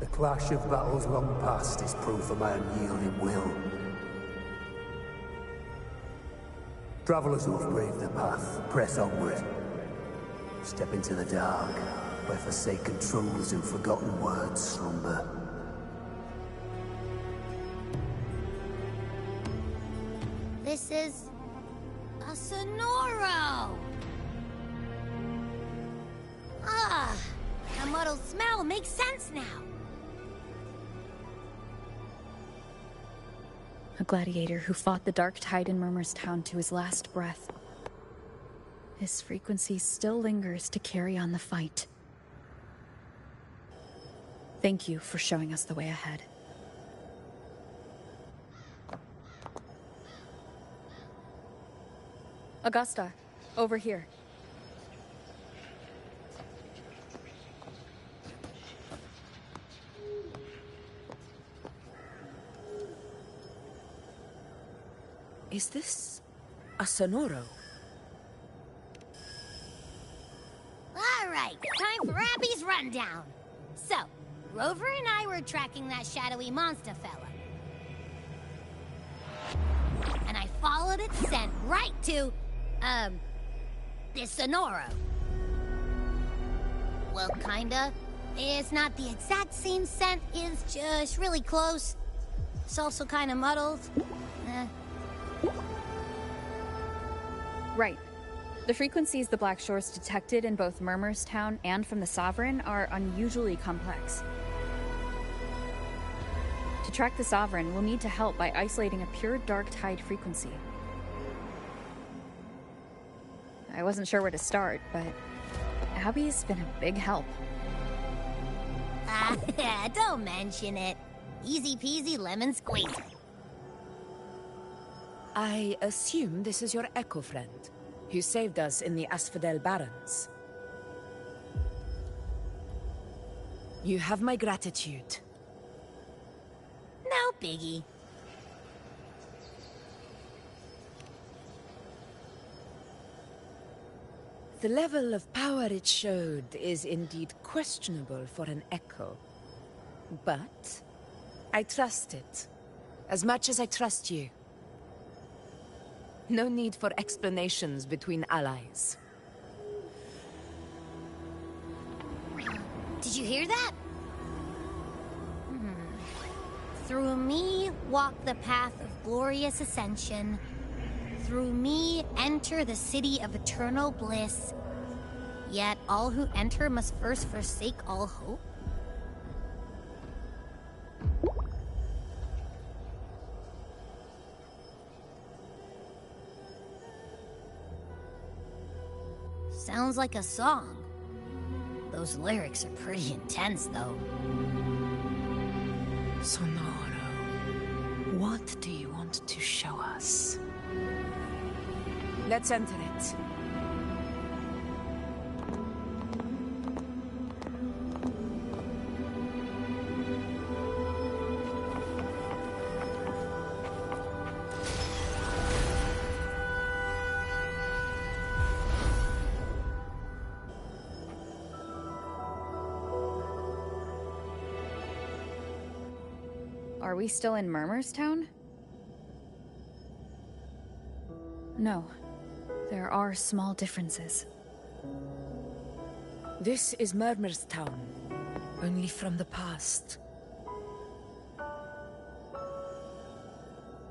The clash of battles long past is proof of my unyielding will. Travelers who have braved the path, press onward. Step into the dark, where forsaken truths and forgotten words slumber. This is... a Sonoro! Ah! That muddled smell makes sense now! A gladiator who fought the dark tide in Murmur's Town to his last breath. His frequency still lingers to carry on the fight. Thank you for showing us the way ahead. Augusta, over here. Is this a Sonoro? Alright, time for Abby's rundown. So, Rover and I were tracking that shadowy monster fella. And I followed its scent right to, this Sonoro. Well, kinda. It's not the exact same scent, it's just really close. It's also kinda muddled. Right. The frequencies the Black Shores detected in both Murmur's Town and from the Sovereign are unusually complex. To track the Sovereign, we'll need to help by isolating a pure dark tide frequency. I wasn't sure where to start, but Abby's been a big help. Don't mention it. Easy peasy lemon squeezy. I assume this is your Echo friend, who saved us in the Asphodel Barrens. You have my gratitude. No biggie. The level of power it showed is indeed questionable for an Echo. But I trust it, as much as I trust you. No need for explanations between allies. Did you hear that? Through me walk the path of glorious ascension. Through me enter the city of eternal bliss. Yet all who enter must first forsake all hope. Sounds like a song. Those lyrics are pretty intense, though. Sonoro, what do you want to show us? Let's enter it. Are we still in Murmur's Town? No. There are small differences. This is Murmur's Town, only from the past.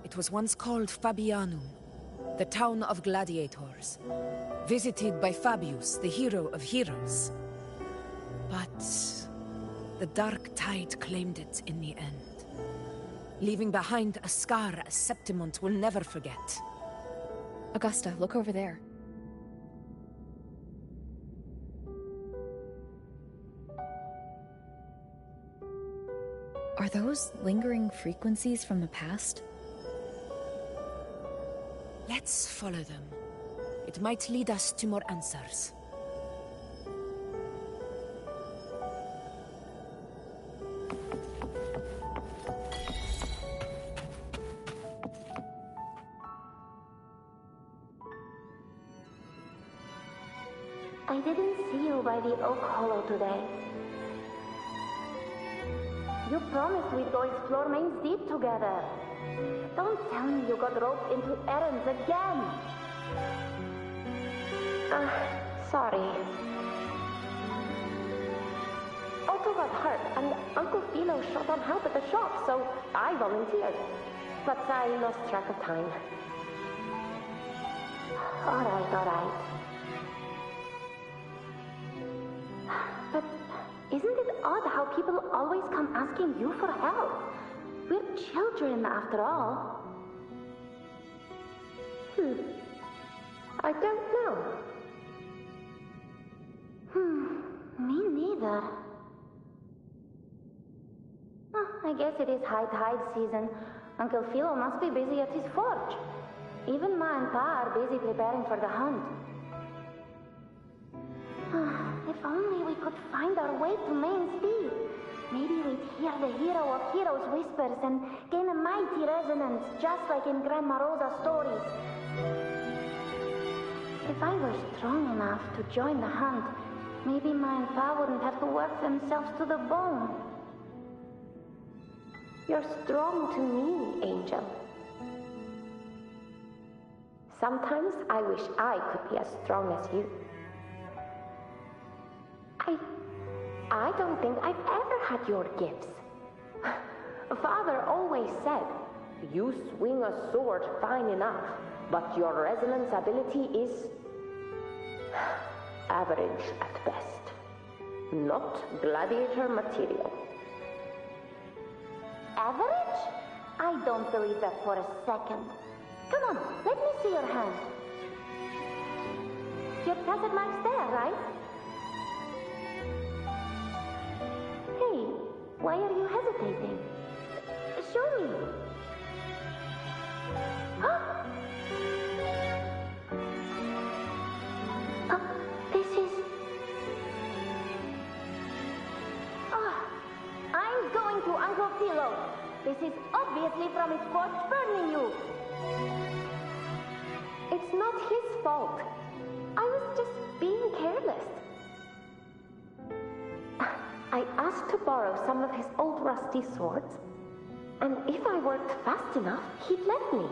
It was once called Fabianum, the town of gladiators, visited by Fabius, the hero of heroes. But the dark tide claimed it in the end, leaving behind a scar Septimont will never forget. Augusta, look over there. Are those lingering frequencies from the past? Let's follow them. It might lead us to more answers. I didn't see you by the Oak Hollow today. You promised we'd go explore Main's Deep together. Don't tell me you got roped into errands again. Sorry. Otto got hurt, and Uncle Philo shot on help at the shop, so I volunteered. But I lost track of time. All right. But isn't it odd how people always come asking you for help? We're children, after all. I don't know. Me neither. I guess it is high tide season. Uncle Philo must be busy at his forge. Even Ma and Pa are busy preparing for the hunt. If only we could find our way to Main's Deep. Maybe we'd hear the hero of heroes whispers and gain a mighty resonance, just like in Grandma Rosa's stories. If I were strong enough to join the hunt, maybe Ma and Pa wouldn't have to work themselves to the bone. You're strong to me, Angel. Sometimes I wish I could be as strong as you. I don't think I've ever had your gifts. Father always said, you swing a sword fine enough, but your resonance ability is average at best. Not gladiator material. Average? I don't believe that for a second. Come on, let me see your hand. Your pressure mark's there, right? Hey, why are you hesitating? Show me. This is... I'm going to Uncle Philo. This is obviously from his forge burning you. It's not his fault. I was just being careless. I asked to borrow some of his old rusty swords, and if I worked fast enough, he'd let me.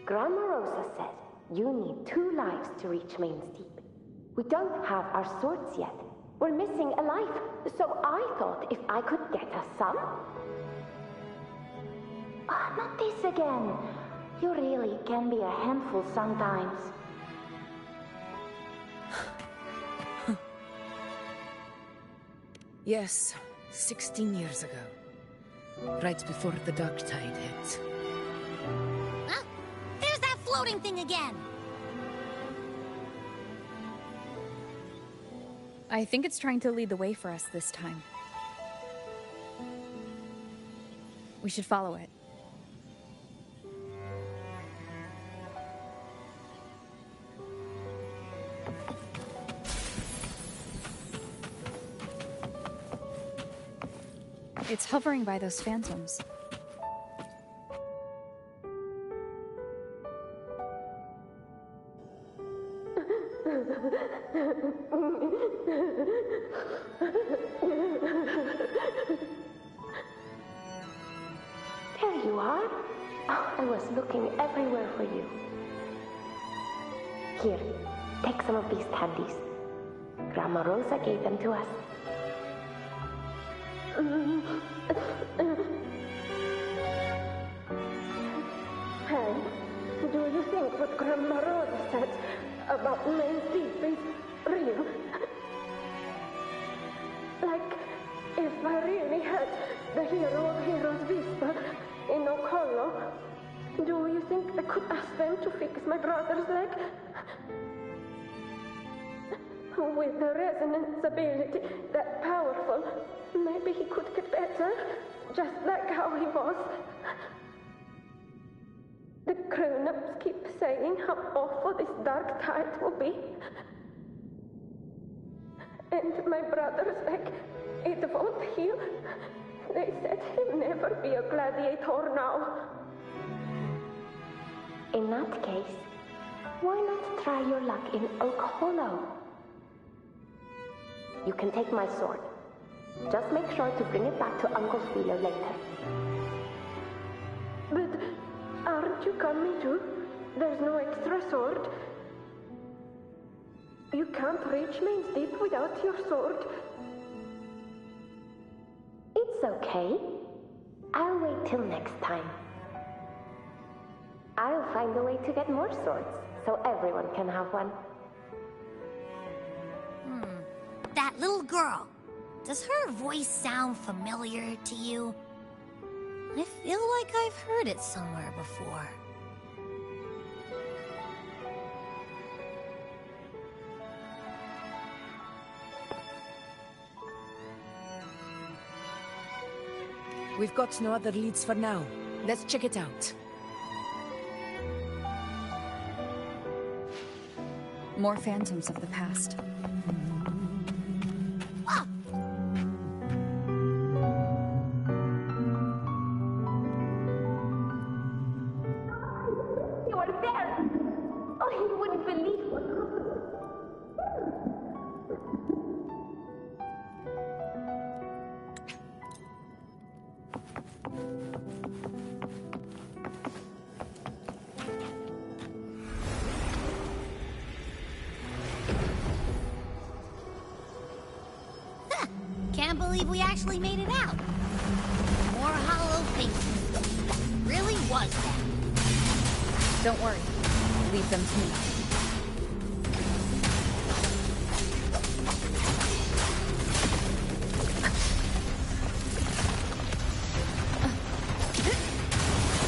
Grandma Rosa said you need 2 lives to reach Main's Deep. We don't have our swords yet. We're missing a life, so I thought if I could get us some... not this again. You really can be a handful sometimes. Yes, 16 years ago. Right before the dark tide hit. There's that floating thing again! I think it's trying to lead the way for us this time. We should follow it. It's hovering by those phantoms. There you are. I was looking everywhere for you. Here, take some of these candies. Grandma Rosa gave them to us. Hey, do you think what Grandma Rosa said about Main's Deep is real? Like, if I really had the hero of heroes whisper in Okolo, do you think I could ask them to fix my brother's leg? With the resonance ability that powerful, maybe he could get better, just like how he was. The grown-ups keep saying how awful this dark tide will be. And my brother's leg, it won't heal. They said he'll never be a gladiator now. In that case, why not try your luck in Oak Hollow? You can take my sword. Just make sure to bring it back to Uncle Wheeler later. But aren't you coming too? There's no extra sword. You can't reach Main's Deep without your sword. It's okay. I'll wait till next time. I'll find a way to get more swords, so everyone can have one. That little girl. Does her voice sound familiar to you? I feel like I've heard it somewhere before. We've got no other leads for now. Let's check it out. More phantoms of the past. Ah! You are there! Oh, you wouldn't believe what Can't believe we actually made it out. More hollow faces. Really was that. Don't worry. Leave them to me.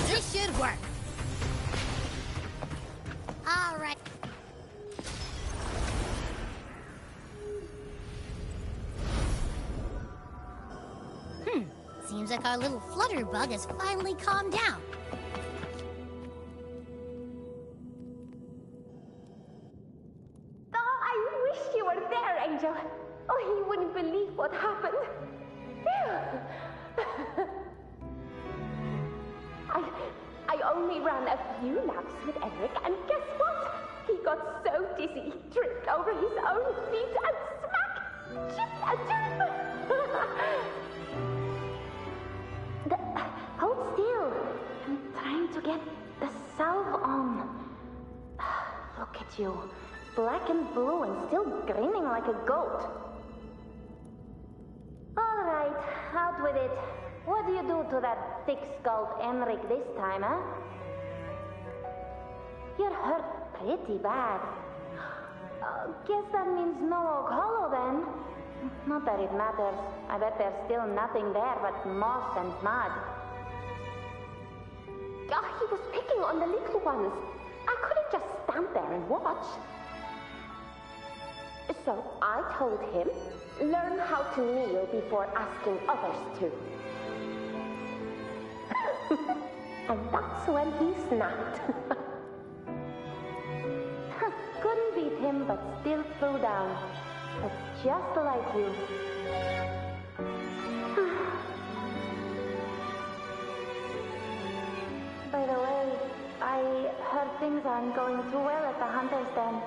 This should work. All right. Seems like our little flutterbug has finally calmed down. Oh, I wish you were there, Angel. Oh, you wouldn't believe what happened. I only ran a few laps with Eric, and guess what? He got so dizzy, he tripped over his own feet and smack! Chipped a tooth! Hold still. I'm trying to get the salve on. Look at you. Black and blue and still grinning like a goat. All right, out with it. What do you do to that thick-skulled Emmerich this time, huh? You're hurt pretty bad. Guess that means no Oak Hollow then. Not that it matters. I bet there's still nothing there but moss and mud. He was picking on the little ones. I couldn't just stand there and watch. So I told him, learn how to kneel before asking others to. And that's when he snapped. Couldn't beat him, but still threw down. But just like you. By the way, I heard things aren't going too well at the Hunter's Den.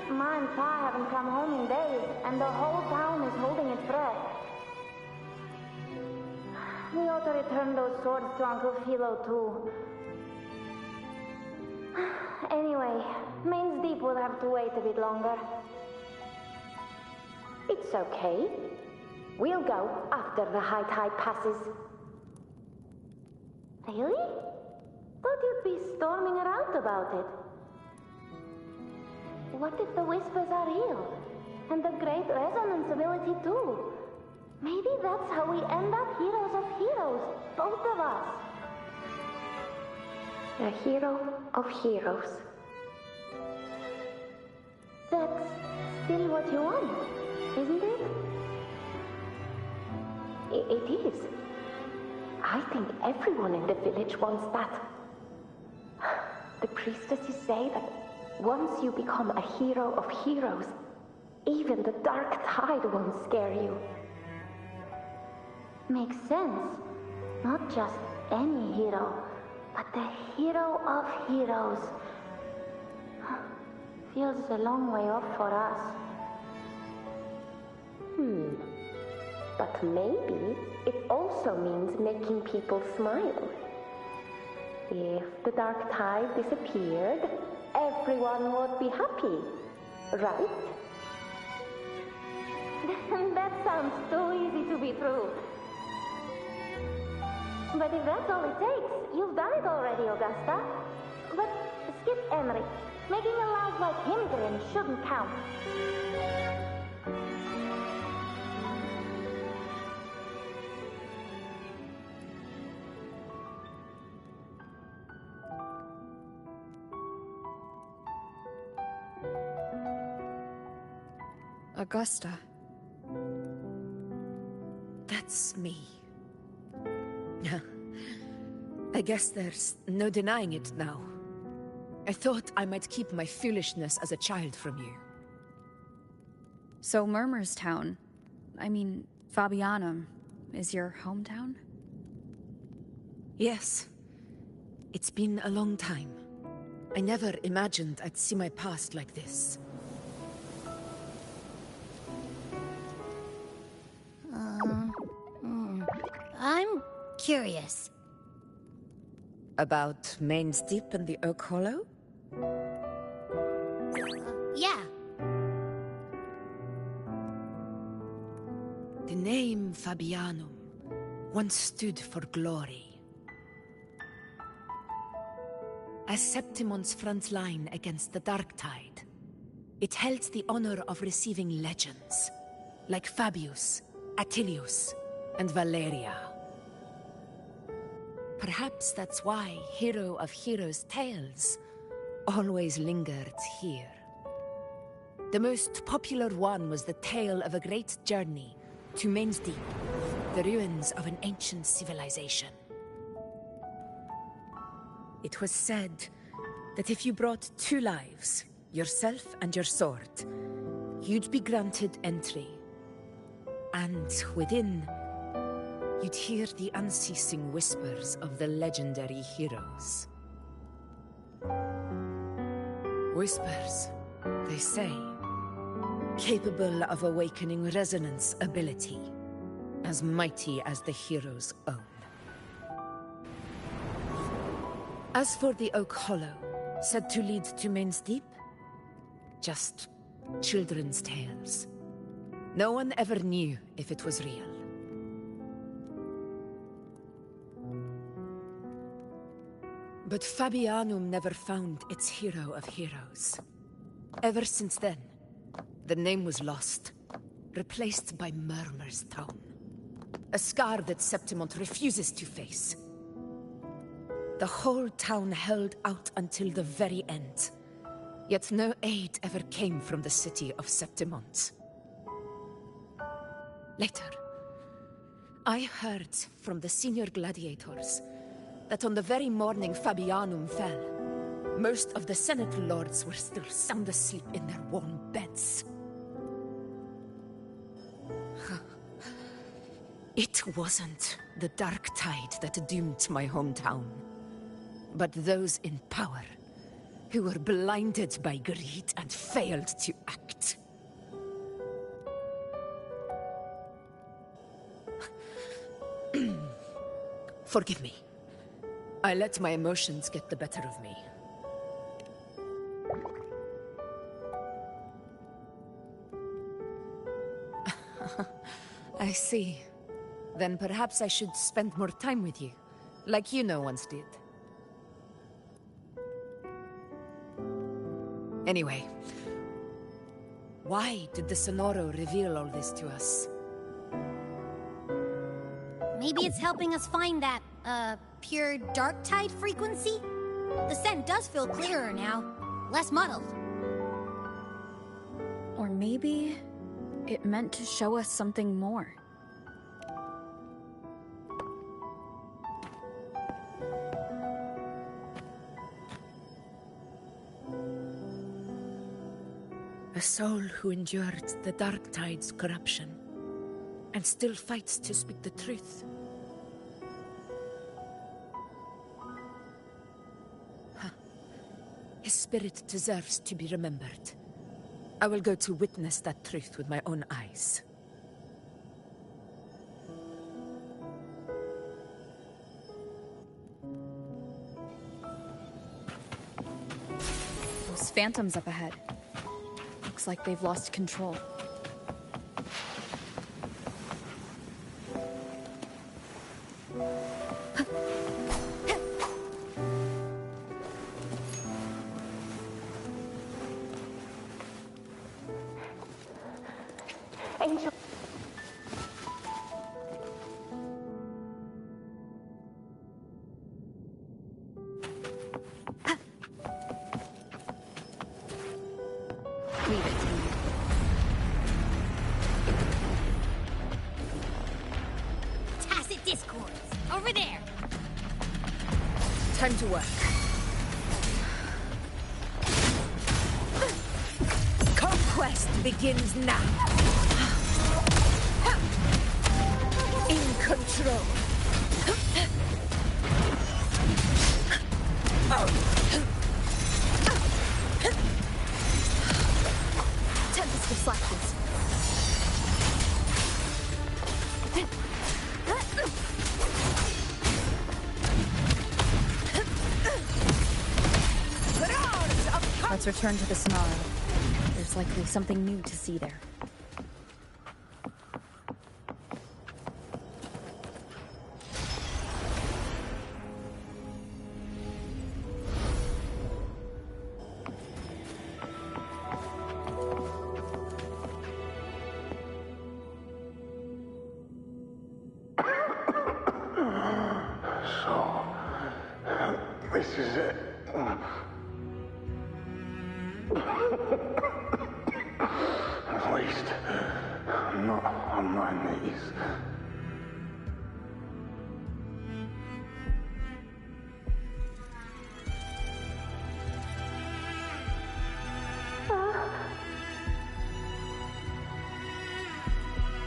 Ma and Pa haven't come home in days, and the whole town is holding its breath. We ought to return those swords to Uncle Philo, too. Anyway, Main's Deep will have to wait a bit longer. It's okay. We'll go after the high tide passes. Really? Thought you'd be storming around about it. What if the whispers are real? And the great resonance ability too? Maybe that's how we end up heroes of heroes, both of us. A hero of heroes. That's still what you want, isn't it? It is. I think everyone in the village wants that. The priestesses say that once you become a hero of heroes, even the dark tide won't scare you. Makes sense. Not just any hero, but the hero of heroes. Feels a long way off for us. But maybe it also means making people smile. If the dark tide disappeared, everyone would be happy, right? That sounds too easy to be true. But if that's all it takes, you've done it already, Augusta. But skip Emery. Making a laugh like him grin shouldn't count. Augusta. That's me. I guess there's no denying it now. I thought I might keep my foolishness as a child from you. So Murmurstown, I mean, Fabianum, is your hometown? Yes. It's been a long time. I never imagined I'd see my past like this. I'm curious. About Main's Deep and the Oak Hollow? Yeah. The name Fabianum once stood for glory. As Septimon's front line against the Dark Tide, it held the honor of receiving legends, like Fabius, Attilius, and Valeria. Perhaps that's why Hero of Heroes' tales always lingered here. The most popular one was the tale of a great journey to Main's Deep, the ruins of an ancient civilization. It was said that if you brought 2 lives, yourself and your sword, you'd be granted entry. And within, you'd hear the unceasing whispers of the legendary heroes. Whispers, they say, capable of awakening resonance ability, as mighty as the hero's own. As for the Oak Hollow, said to lead to Main's Deep, just children's tales. No one ever knew if it was real. But Fabianum never found its hero of heroes. Ever since then, the name was lost, replaced by Murmur's Town. A scar that Septimont refuses to face. The whole town held out until the very end, yet no aid ever came from the city of Septimont. Later, I heard from the senior gladiators that on the very morning Fabianum fell, most of the Senate lords were still sound asleep in their warm beds. It wasn't the Dark Tide that doomed my hometown, but those in power who were blinded by greed and failed to act. Forgive me. I let my emotions get the better of me. I see. Then perhaps I should spend more time with you, like Yuno once did. Anyway, why did the Sonoro reveal all this to us? Maybe it's helping us find that, pure dark tide frequency? The scent does feel clearer now, less muddled. Or maybe it meant to show us something more. A soul who endured the Dark Tide's corruption, and still fights to speak the truth. His spirit deserves to be remembered. I will go to witness that truth with my own eyes. Those phantoms up ahead. Looks like they've lost control. Angel. Leave it to me. Tacit discords. Over there. Time to work. Conquest begins now. In control. Tempest of Slackness. Let's return to the Snarl. There's likely something new to see there. This is it. At least, I'm not on my knees.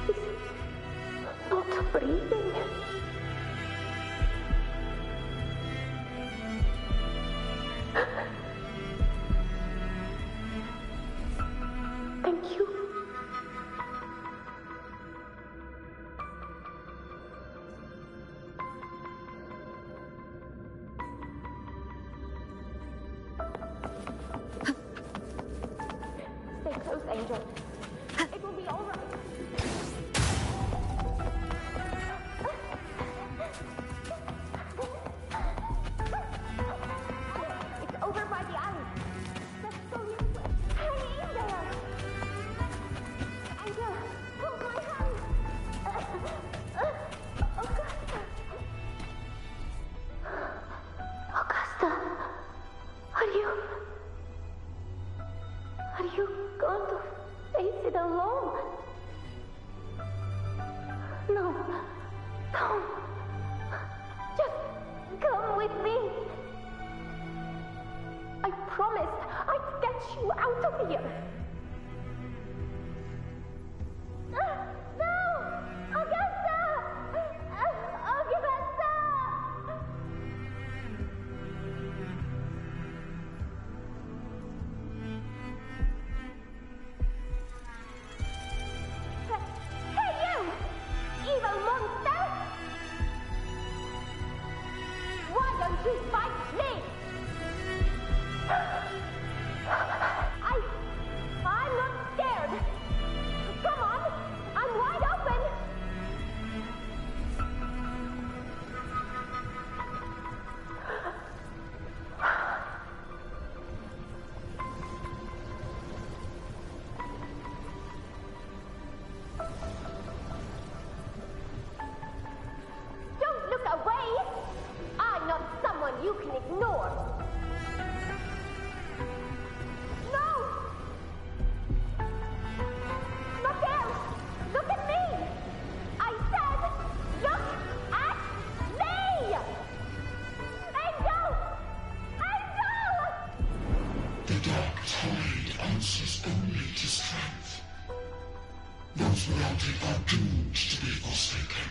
He's not breathing. Thank you. Stay close, Angel. It will be all right. It's over by the alley. Let's go this way. Hang in there. Angel, hold my hand. Augusta, are you going to face it alone? No, don't. Just come with me. I promised I'd get you out of here. No! Augusta! Augusta! Hey, you! Evil monster! Why don't you fight me? I'm not scared. Come on, I'm wide open. Don't look away. I'm not someone you can ignore. No! Look there! Look at me! I said, look at me! Angel! Angel! The dark tide answers only to strength. Those without it are doomed to be forsaken.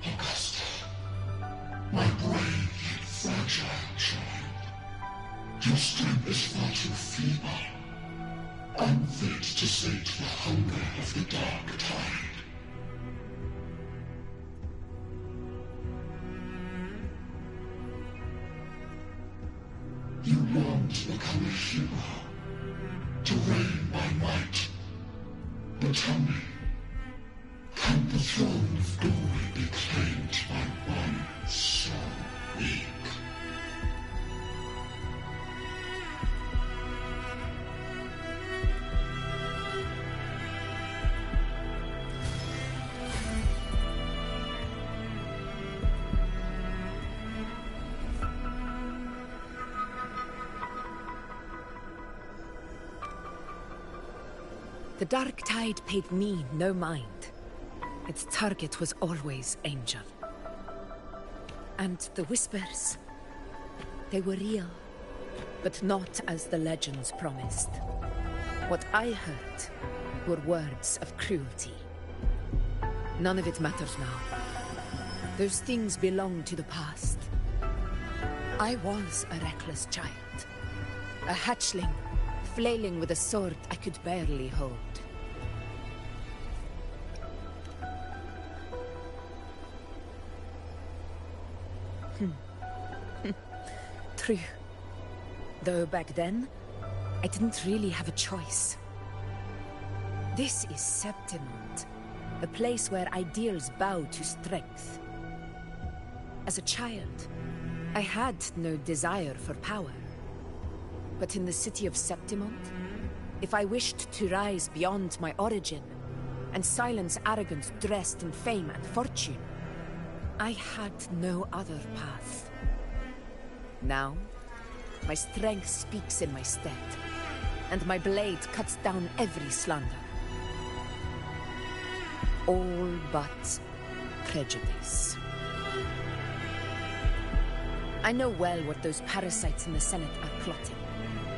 Augusta, my brave yet fragile child, your strength is far too feeble, unfit to sate the hunger of the dark tide. But tell me, can the throne of glory be claimed by one so weak? The Dark Tide paid me no mind. Its target was always Angel. And the whispers, they were real, but not as the legends promised. What I heard were words of cruelty. None of it matters now. Those things belong to the past. I was a reckless child, a hatchling, flailing with a sword I could barely hold. True. Though back then, I didn't really have a choice. This is Septimont, a place where ideals bow to strength. As a child, I had no desire for power. But in the city of Septimont, if I wished to rise beyond my origin and silence arrogance dressed in fame and fortune, I had no other path. Now, my strength speaks in my stead, and my blade cuts down every slander. All but prejudice. I know well what those parasites in the Senate are plotting.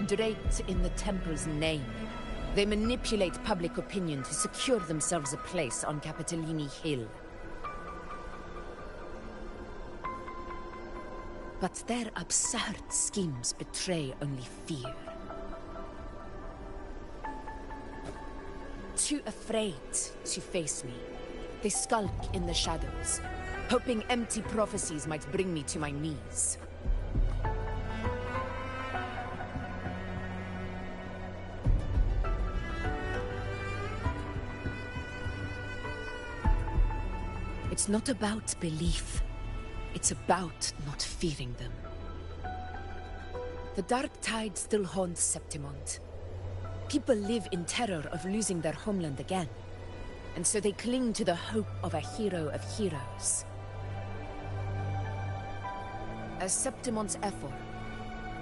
Draped in the Temple's name, they manipulate public opinion to secure themselves a place on Capitolini Hill. But their absurd schemes betray only fear. Too afraid to face me, they skulk in the shadows, hoping empty prophecies might bring me to my knees. It's not about belief. It's about not fearing them. The Dark Tide still haunts Septimont. People live in terror of losing their homeland again, and so they cling to the hope of a hero of heroes. As Septimont's effort,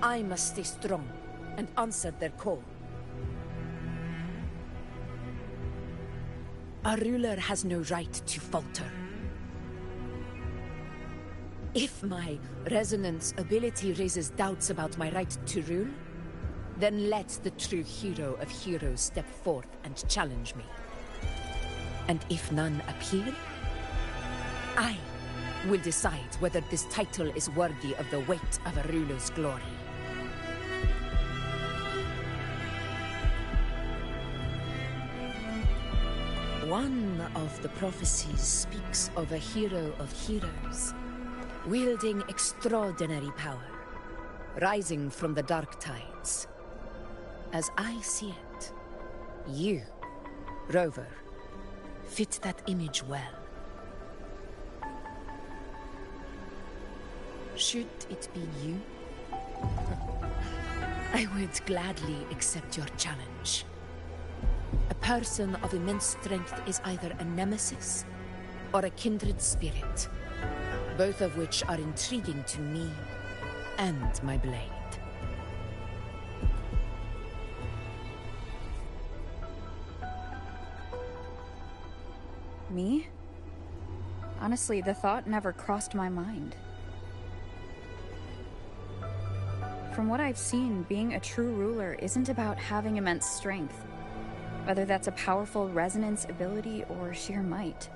I must stay strong and answer their call. A ruler has no right to falter. If my resonance ability raises doubts about my right to rule, then let the true hero of heroes step forth and challenge me. And if none appear, I will decide whether this title is worthy of the weight of a ruler's glory. One of the prophecies speaks of a hero of heroes, wielding extraordinary power, rising from the Dark Tides. As I see it, you, Rover, fit that image well. Should it be you, I would gladly accept your challenge. A person of immense strength is either a nemesis or a kindred spirit, both of which are intriguing to me and my blade. Me? Honestly, the thought never crossed my mind. From what I've seen, being a true ruler isn't about having immense strength, whether that's a powerful resonance ability or sheer might.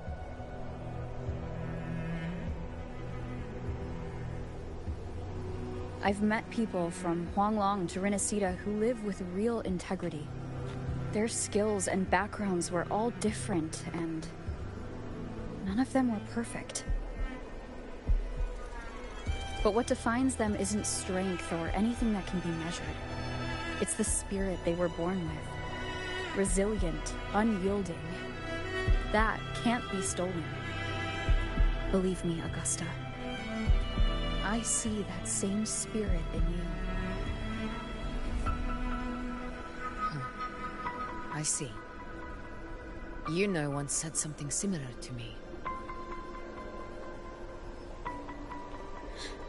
I've met people from Huanglong to Renacita who live with real integrity. Their skills and backgrounds were all different, and none of them were perfect. But what defines them isn't strength or anything that can be measured. It's the spirit they were born with. resilient, unyielding. That can't be stolen. Believe me, Augusta. I see that same spirit in you. I see. You know once said something similar to me.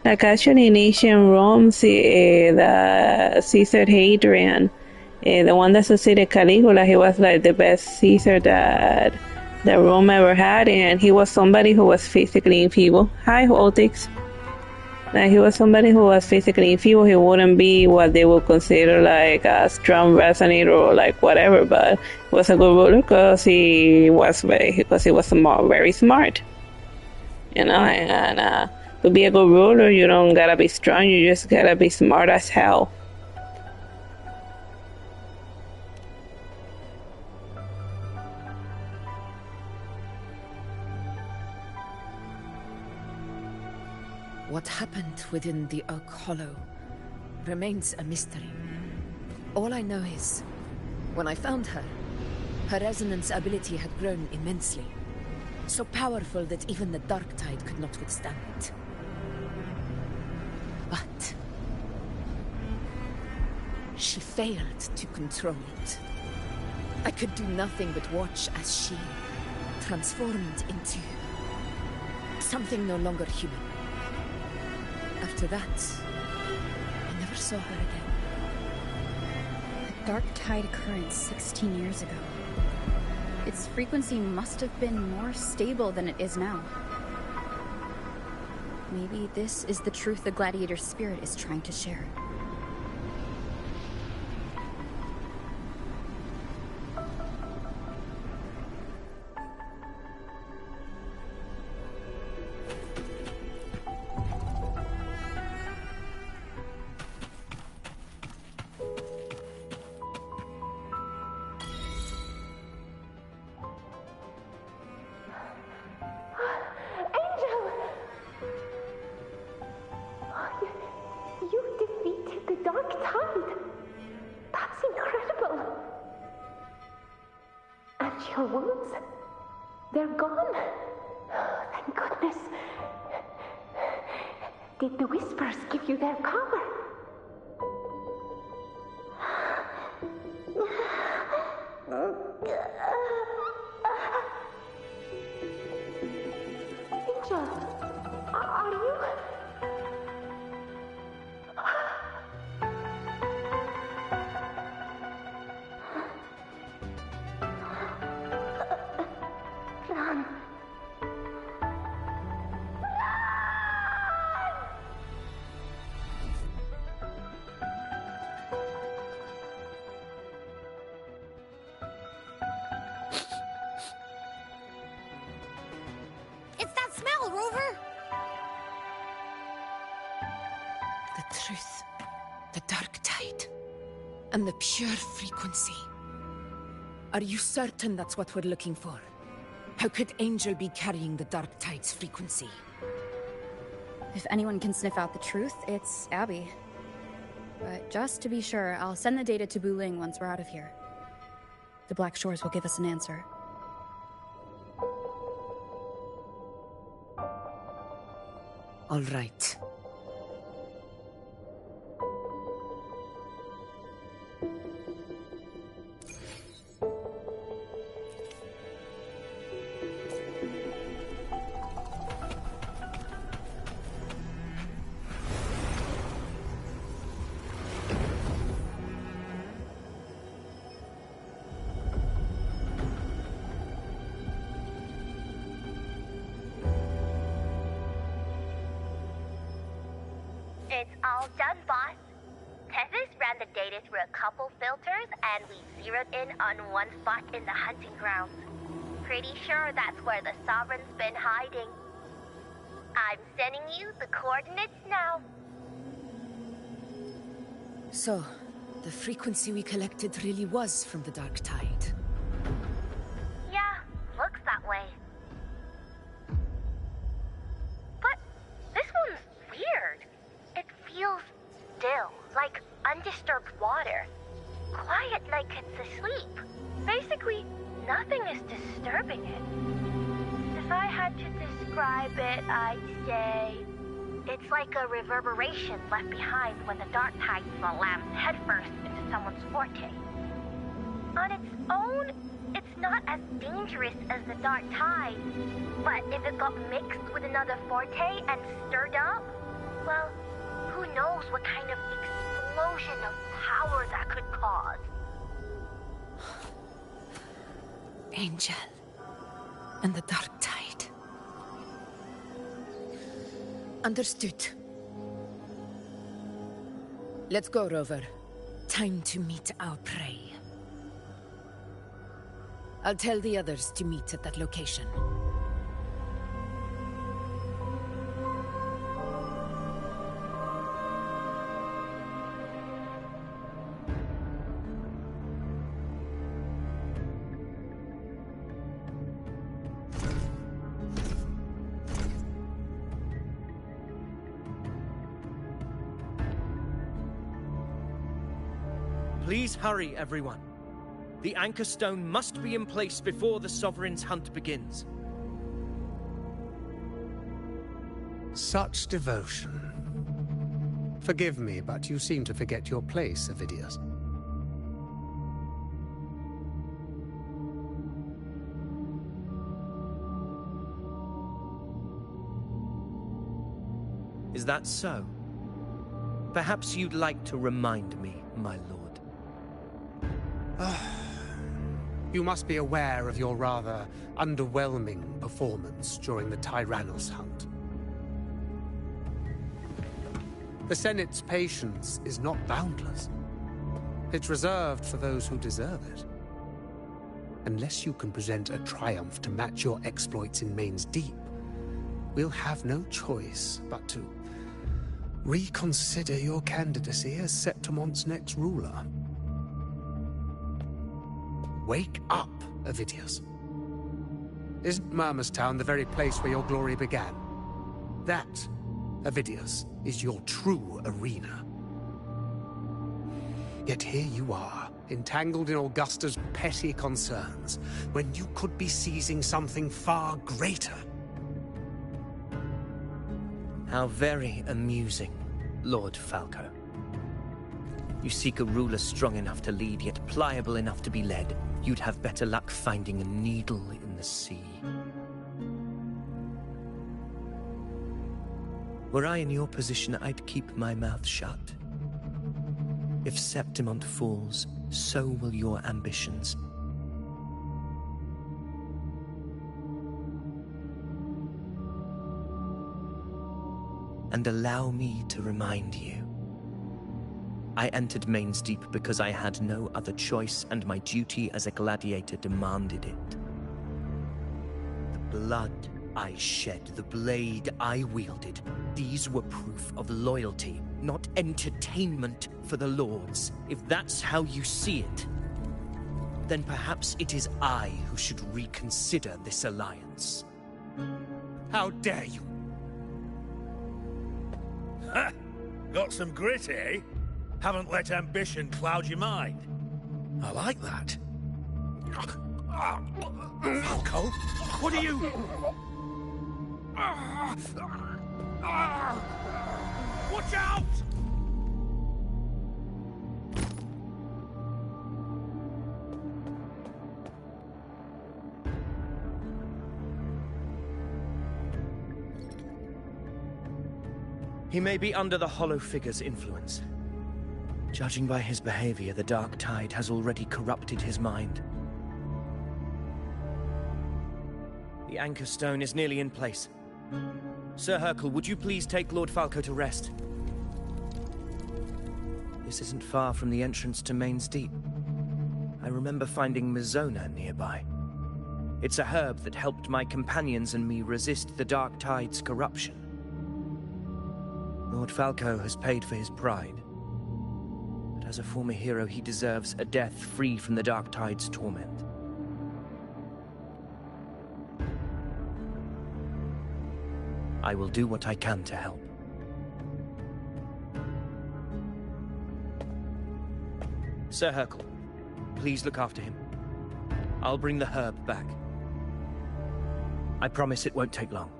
Like actually in ancient Rome, the Caesar Hadrian, the one that succeeded Caligula, he was like the best Caesar that Rome ever had, and he was somebody who was physically enfeebled. Hi, Otix. Like he was somebody who was physically enfeebled. He wouldn't be what they would consider like a strong resonator or like whatever, but he was a good ruler because he was very smart. You know, and to be a good ruler, you don't gotta be strong. You just gotta be smart as hell. What happened within the Oak Hollow remains a mystery. All I know is, when I found her, her resonance ability had grown immensely. So powerful that even the Dark Tide could not withstand it. But she failed to control it. I could do nothing but watch as she transformed into something no longer human. After that, I never saw her again. The Dark Tide occurred 16 years ago. Its frequency must have been more stable than it is now. Maybe this is the truth the gladiator spirit is trying to share. Your wounds? They're gone? Thank goodness. Did the Whispers give you their power? Angel, are you... Truth, the Dark Tide, and the pure frequency. Are you certain that's what we're looking for? How could Angel be carrying the Dark Tide's frequency? If anyone can sniff out the truth, it's Abby. But just to be sure, I'll send the data to Buling once we're out of here. The Black Shores will give us an answer. All right. It's all done, boss. Tethys ran the data through a couple filters, and we zeroed in on one spot in the hunting grounds. Pretty sure that's where the Sovereign's been hiding. I'm sending you the coordinates now. So, the frequency we collected really was from the Dark Tide. Yeah, looks that way. But this one's weird. It feels still, like undisturbed water. Quiet like it's asleep. disturbing it. If I had to describe it, I'd say it's like a reverberation left behind when the dark tide slams headfirst into someone's forte. On its own, it's not as dangerous as the dark tide, but if it got mixed with another forte and stirred up, well, who knows what kind of explosion of power that could cause. Angel and the dark tide. Understood. Let's go, Rover. Time to meet our prey. I'll tell the others to meet at that location. Please hurry, everyone. The Anchor Stone must be in place before the Sovereign's hunt begins. Such devotion. Forgive me, but you seem to forget your place, Avidius. Is that so? Perhaps you'd like to remind me, my lord. You must be aware of your rather underwhelming performance during the Tyrannos hunt. The Senate's patience is not boundless. It's reserved for those who deserve it. Unless you can present a triumph to match your exploits in Main's Deep, we'll have no choice but to reconsider your candidacy as Septimon's next ruler. Wake up, Avidius. Isn't Murmustown the very place where your glory began? That, Avidius, is your true arena. Yet here you are, entangled in Augusta's petty concerns, when you could be seizing something far greater. How very amusing, Lord Falco. You seek a ruler strong enough to lead, yet pliable enough to be led. You'd have better luck finding a needle in the sea. Were I in your position, I'd keep my mouth shut. If Septimont falls, so will your ambitions. And allow me to remind you. I entered Main's Deep because I had no other choice, and my duty as a gladiator demanded it. The blood I shed, the blade I wielded, these were proof of loyalty, not entertainment for the Lords. If that's how you see it, then perhaps it is I who should reconsider this alliance. How dare you! Ha! Got some grit, eh? Haven't let ambition cloud your mind. I like that. Falco, what are you... Watch out! He may be under the Hollow Figure's influence. Judging by his behavior, the Dark Tide has already corrupted his mind. The Anchor Stone is nearly in place. Sir Hercule, would you please take Lord Falco to rest? This isn't far from the entrance to Main's Deep. I remember finding Mizona nearby. It's a herb that helped my companions and me resist the Dark Tide's corruption. Lord Falco has paid for his pride. But as a former hero, he deserves a death free from the Dark Tide's torment. I will do what I can to help. Sir Hercule, please look after him. I'll bring the herb back. I promise it won't take long.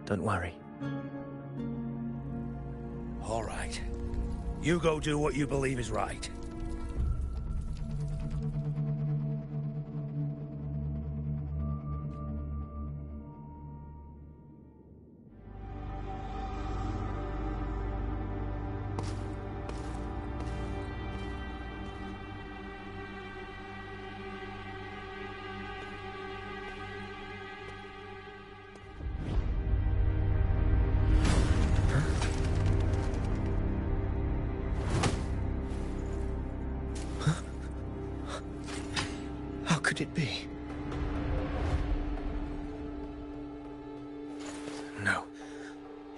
Don't worry. All right. You go do what you believe is right. How could it be? No.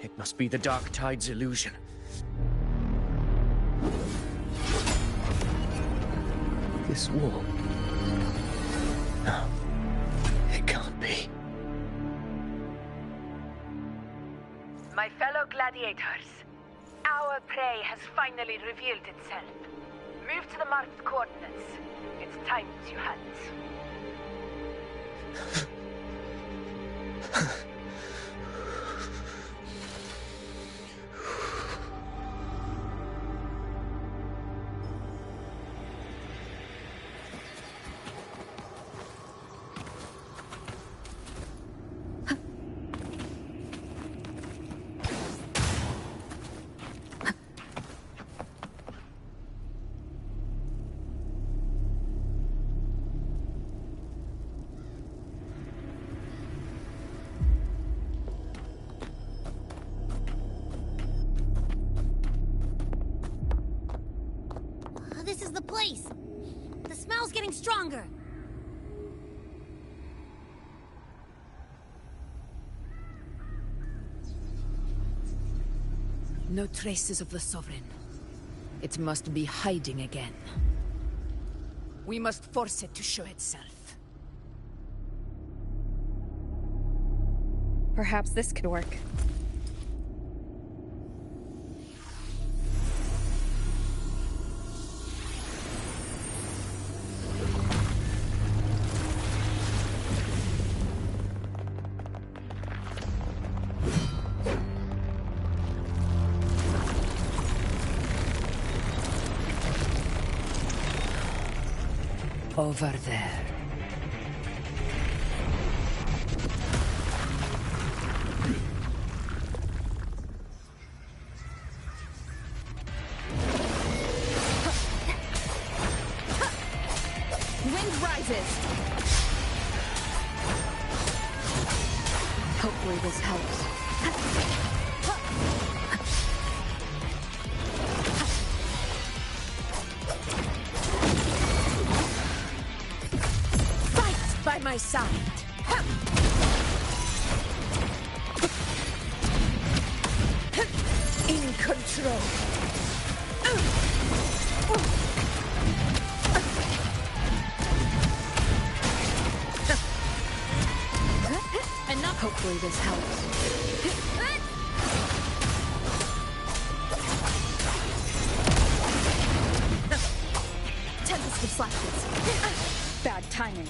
It must be the Dark Tide's illusion. This wall. No. It can't be. My fellow gladiators, our prey has finally revealed itself. Move to the marked coordinates. It's time to hunt. This is the place. The smell's getting stronger. No traces of the Sovereign. It must be hiding again. We must force it to show itself. Perhaps this could work. Over there. Wind rises! Hopefully this helps. By my side. In control. Enough. Hopefully this helps. Tempest of slashes. Bad timing.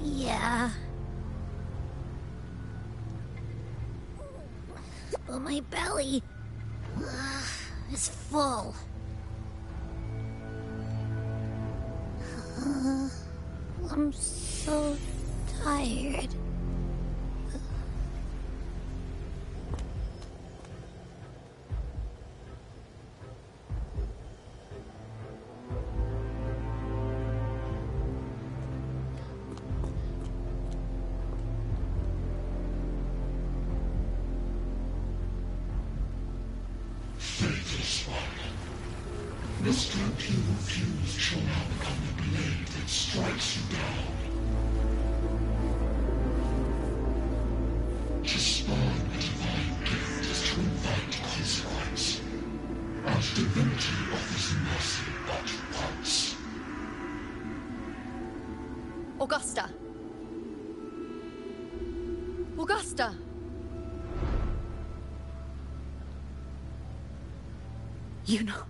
Yeah. But my belly is full. I'm so tired. The strength you refuse shall now become the blade that strikes you down. To spurn a divine gift is to invite consequence. And divinity offers mercy but once. Augusta! Augusta! You know,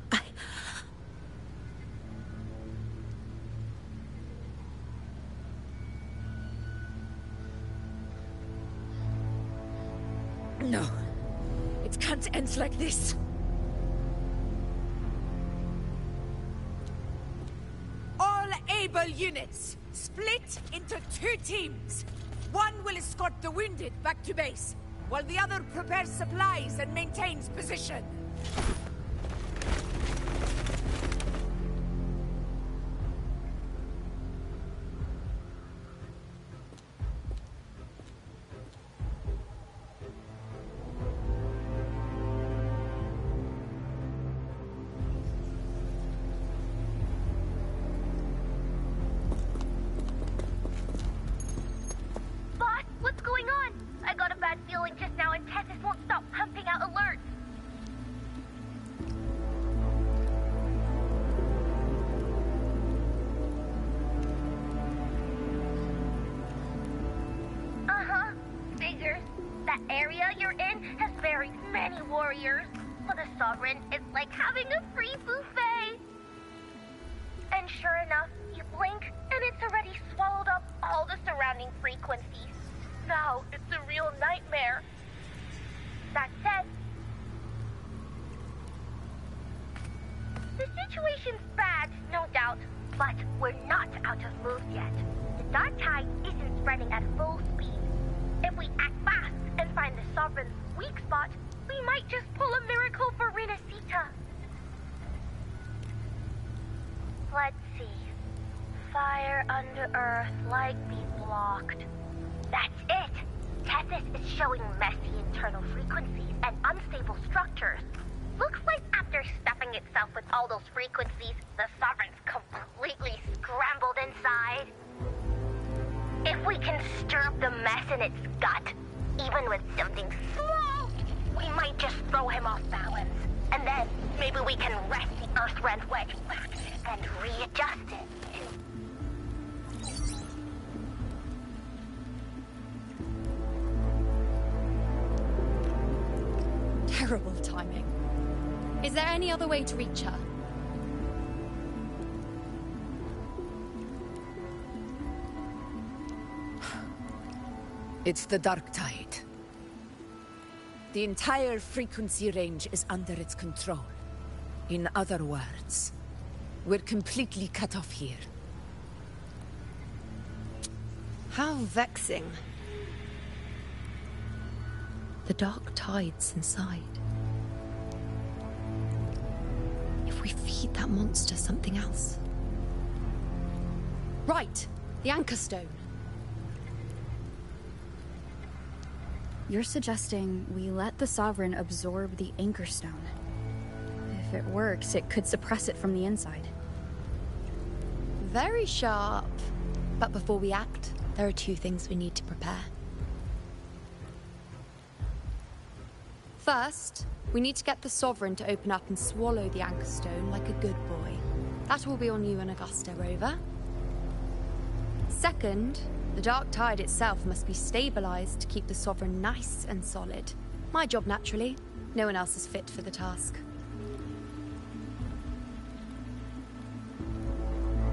No. It can't end like this. All able units, split into 2 teams. One will escort the wounded back to base, while the other prepares supplies and maintains position. Terrible timing. Is there any other way to reach her? It's the Dark Tide. The entire frequency range is under its control. In other words, we're completely cut off here. How vexing. The Dark Tide's inside. If we feed that monster something else. Right! The Anchor Stone. You're suggesting we let the Sovereign absorb the Anchor Stone. If it works, it could suppress it from the inside. Very sharp. But before we act, there are 2 things we need to prepare. First, we need to get the Sovereign to open up and swallow the Anchor Stone like a good boy. That will be on you and Augusta, Rover. Second, the Dark Tide itself must be stabilized to keep the Sovereign nice and solid. My job, naturally. No one else is fit for the task.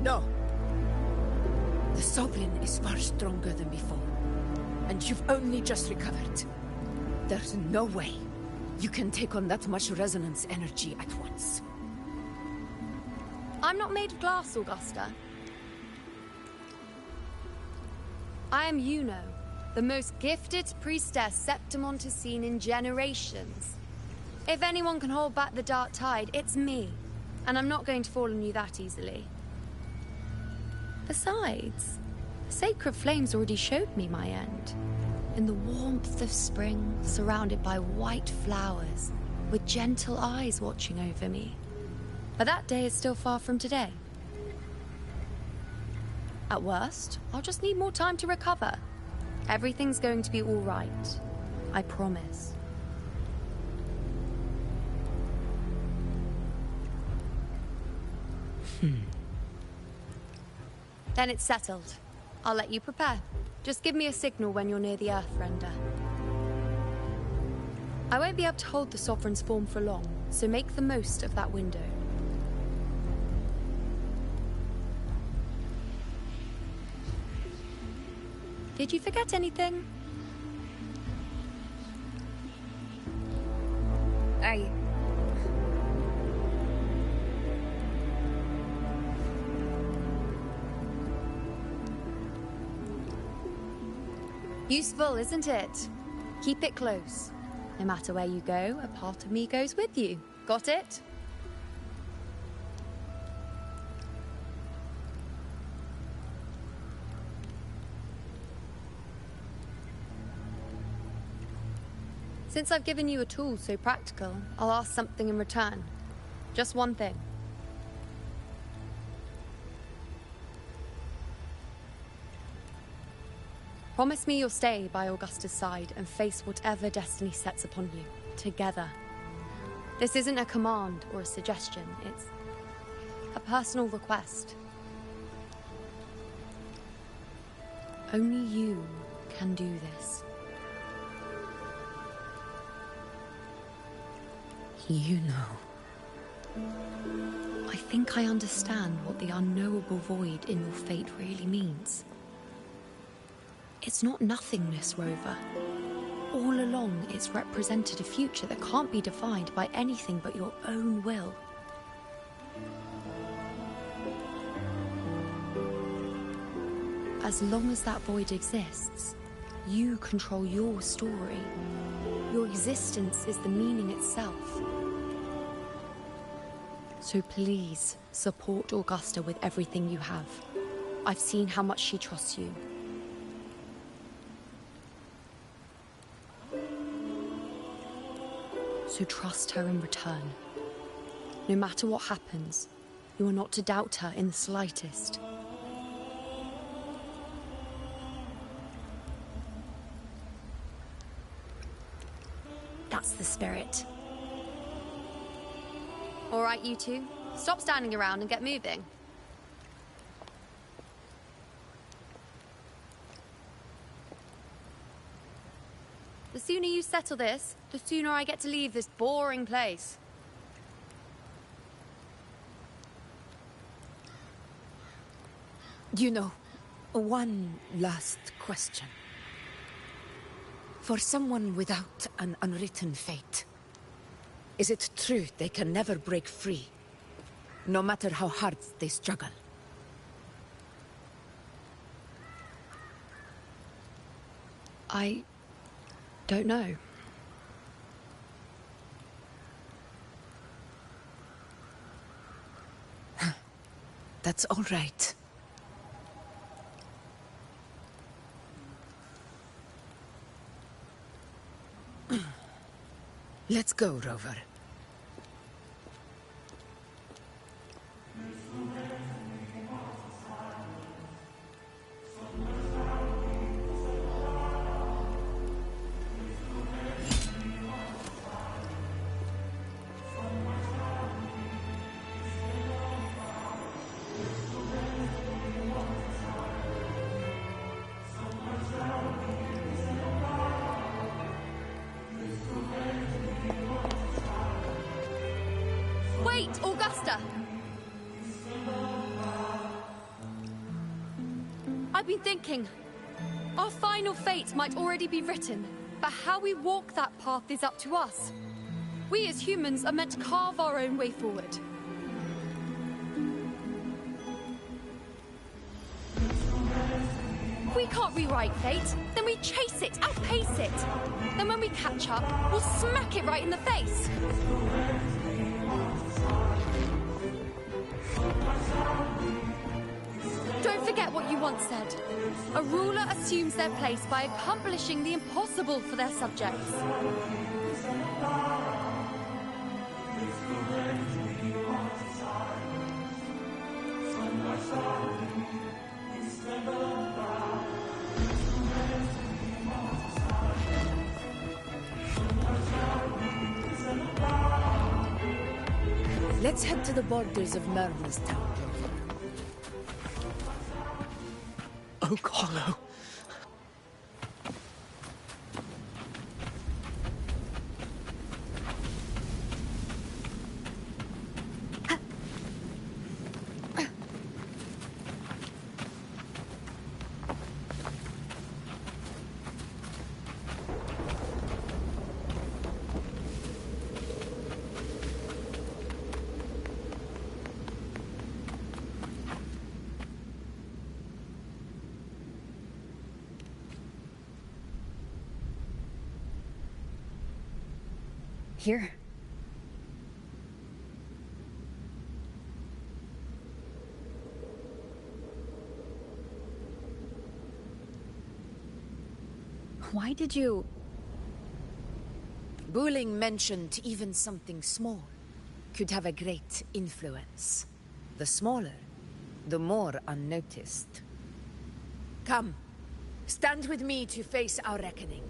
No. The Sovereign is far stronger than before. And you've only just recovered. There's no way you can take on that much resonance energy at once. I'm not made of glass, Augusta. I am Yuno, the most gifted priestess Septimont has seen in generations. If anyone can hold back the dark tide, it's me. And I'm not going to fall on you that easily. Besides, the sacred flames already showed me my end. In the warmth of spring, surrounded by white flowers, with gentle eyes watching over me. But that day is still far from today. At worst, I'll just need more time to recover. Everything's going to be all right. I promise. Then it's settled. I'll let you prepare. Just give me a signal when you're near the Earthrender. I won't be able to hold the Sovereign's form for long, so make the most of that window. Did you forget anything? Useful, isn't it? Keep it close. No matter where you go, a part of me goes with you. Got it? Since I've given you a tool so practical, I'll ask something in return. Just one thing. Promise me you'll stay by Augusta's side and face whatever destiny sets upon you, together. This isn't a command or a suggestion, it's a personal request. Only you can do this. You know. I think I understand what the unknowable void in your fate really means. It's not nothingness, Rover. All along, it's represented a future that can't be defined by anything but your own will. As long as that void exists, you control your story. Your existence is the meaning itself. So please, support Augusta with everything you have. I've seen how much she trusts you. So trust her in return. No matter what happens, you are not to doubt her in the slightest. That's the spirit. All right, you two. Stop standing around and get moving. The sooner you settle this, the sooner I get to leave this boring place. You know, one last question. For someone without an unwritten fate, is it true they can never break free, no matter how hard they struggle? I don't know. That's all right. Let's go, Rover. Wait, Augusta! I've been thinking. Our final fate might already be written, but how we walk that path is up to us. We as humans are meant to carve our own way forward. If we can't rewrite fate, then we chase it, outpace it. Then when we catch up, we'll smack it right in the face. Don't forget what you once said. A ruler assumes their place by accomplishing the impossible for their subjects. Let's head to the borders of Merlin's town. Oak Hollow. Here. Why did you... Buling mentioned even something small could have a great influence. The smaller, the more unnoticed. Come, stand with me to face our reckoning.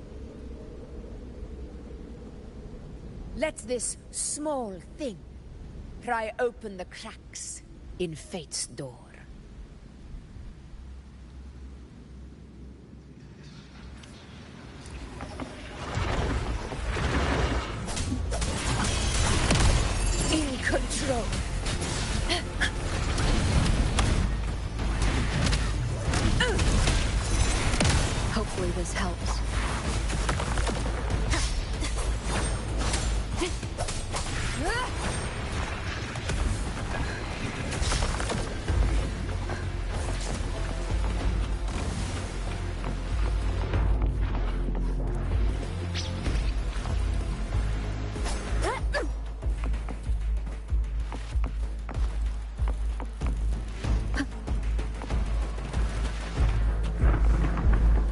Let this small thing pry open the cracks in fate's door. In control. Hopefully this helps.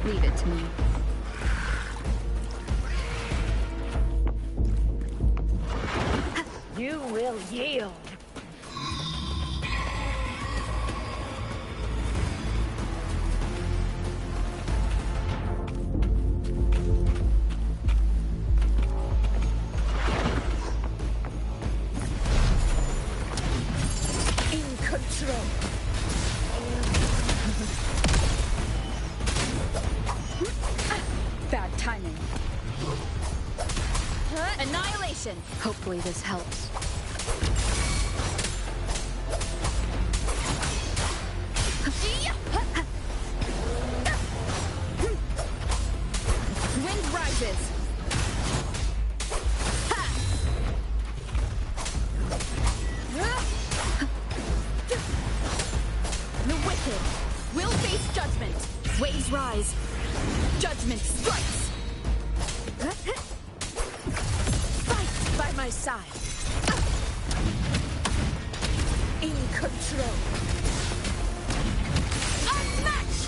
Leave it to me. You will yield. In control. Bad timing. Annihilation! Hopefully this helps. Wind rises. The wicked will face judgment. Waves rise. Judgment strikes. Fight by my side. In control. Unmatched!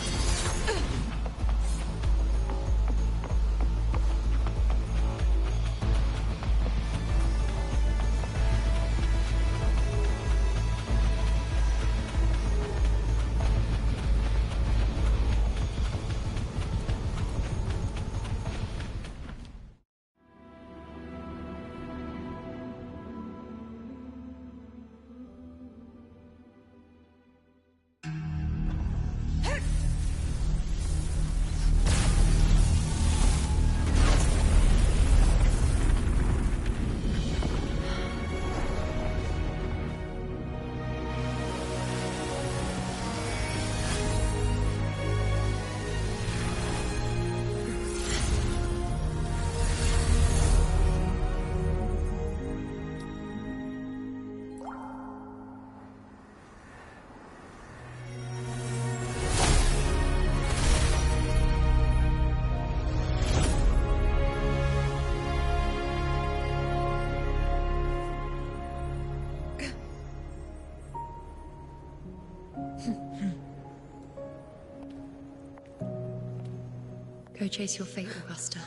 Go chase your fate, Augusta.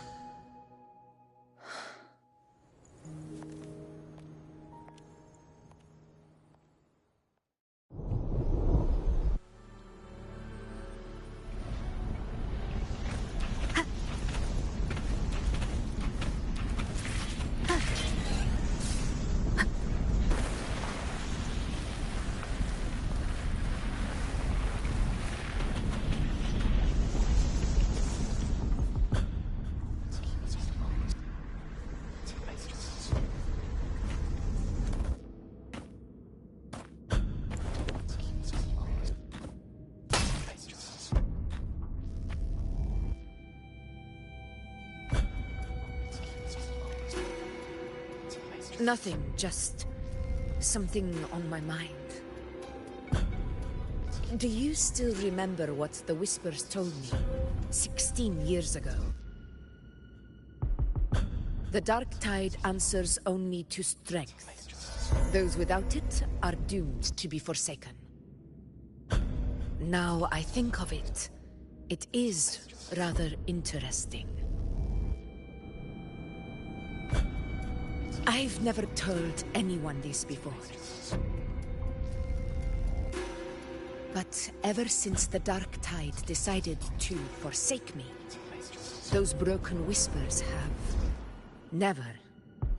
Nothing, just something on my mind. Do you still remember what the Whispers told me 16 years ago? The dark tide answers only to strength. Those without it are doomed to be forsaken. Now I think of it, it is rather interesting. I've never told anyone this before. But ever since the Dark Tide decided to forsake me, those broken whispers have never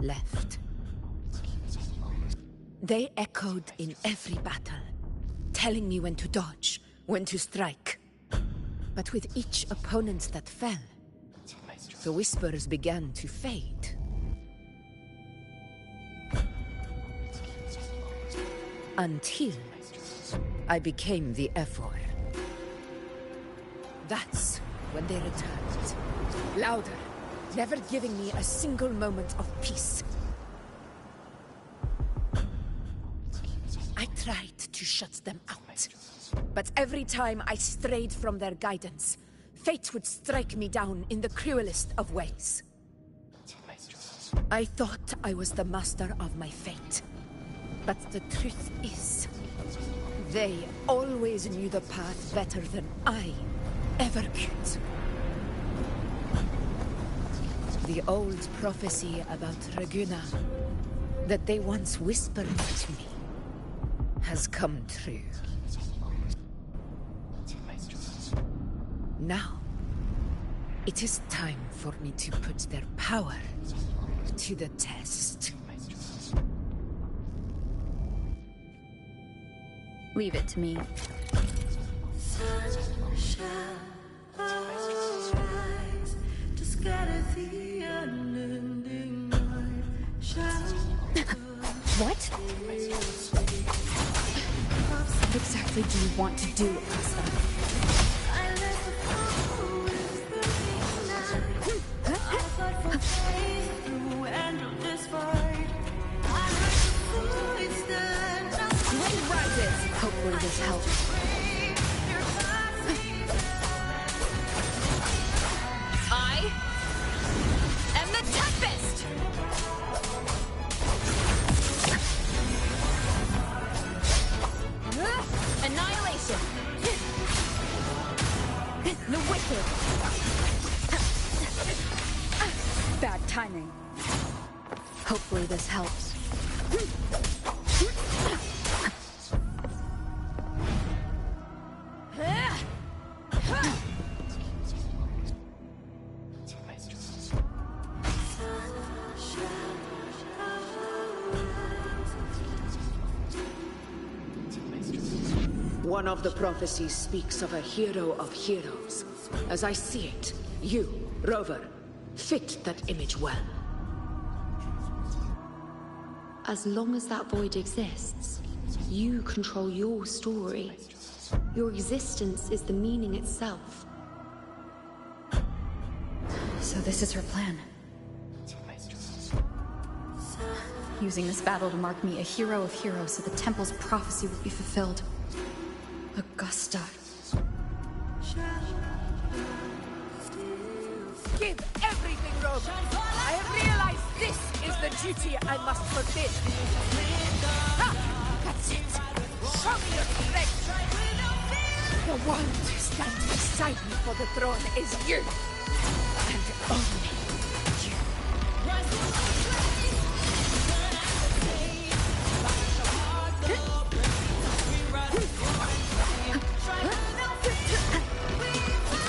left. They echoed in every battle, telling me when to dodge, when to strike. But with each opponent that fell, the whispers began to fade. Until I became the Ephor. That's when they returned. Louder, never giving me a single moment of peace. I tried to shut them out, but every time I strayed from their guidance, fate would strike me down in the cruelest of ways. I thought I was the master of my fate. But the truth is, they always knew the path better than I ever could. The old prophecy about Raguna, that they once whispered to me, has come true. Now, it is time for me to put their power to the test. Leave it to me. What? What exactly do you want to do, Elsa? Hopefully this helps. I am the Tempest! Annihilation! The Wicked! Bad timing. Hopefully this helps. One of the prophecies speaks of a hero of heroes. As I see it, you, Rover, fit that image well. As long as that void exists, you control your story. Your existence is the meaning itself. So this is her plan. Using this battle to mark me a hero of heroes so the temple's prophecy will be fulfilled. Augusta. Give everything, Rover! I have realized this is the duty I must fulfill. Ha! That's it! Show me your strength! The one to stand beside me for the throne is you! And only you.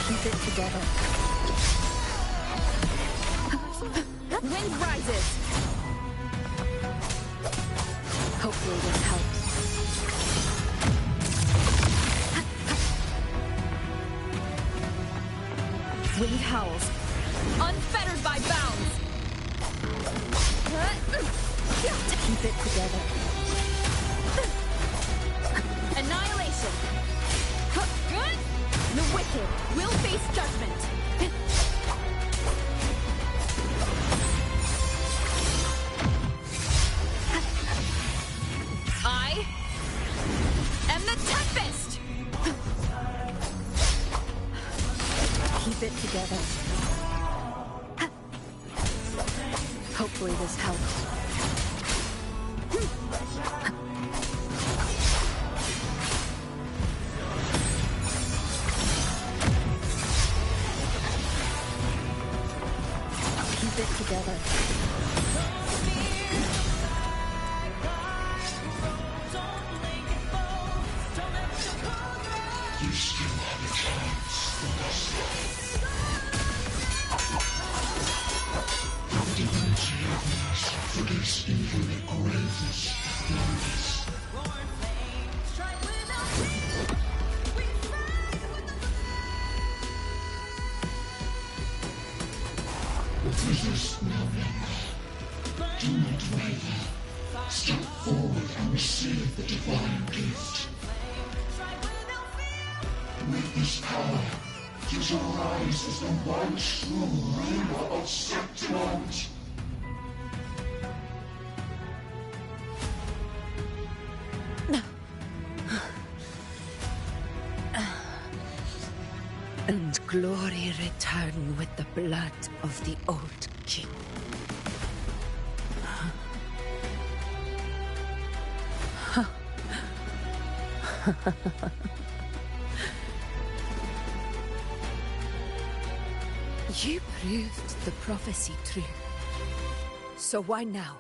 Keep it together. Wind rises. Hopefully this helps. Wind howls, unfettered by bounds. Keep it together. Annihilation. Good. The wicked will face judgment. I am the Tempest. Keep it together. Hopefully this helps. Keep it together. You still have a chance for this. The divinity of mass forgets even the gravest blunders. Resist no longer. Do not waver. Step forward and receive the divine gift. With this power, you shall rise as the one true ruler of Septimont. And glory return with the blood of the old king. You proved the prophecy true. So why now?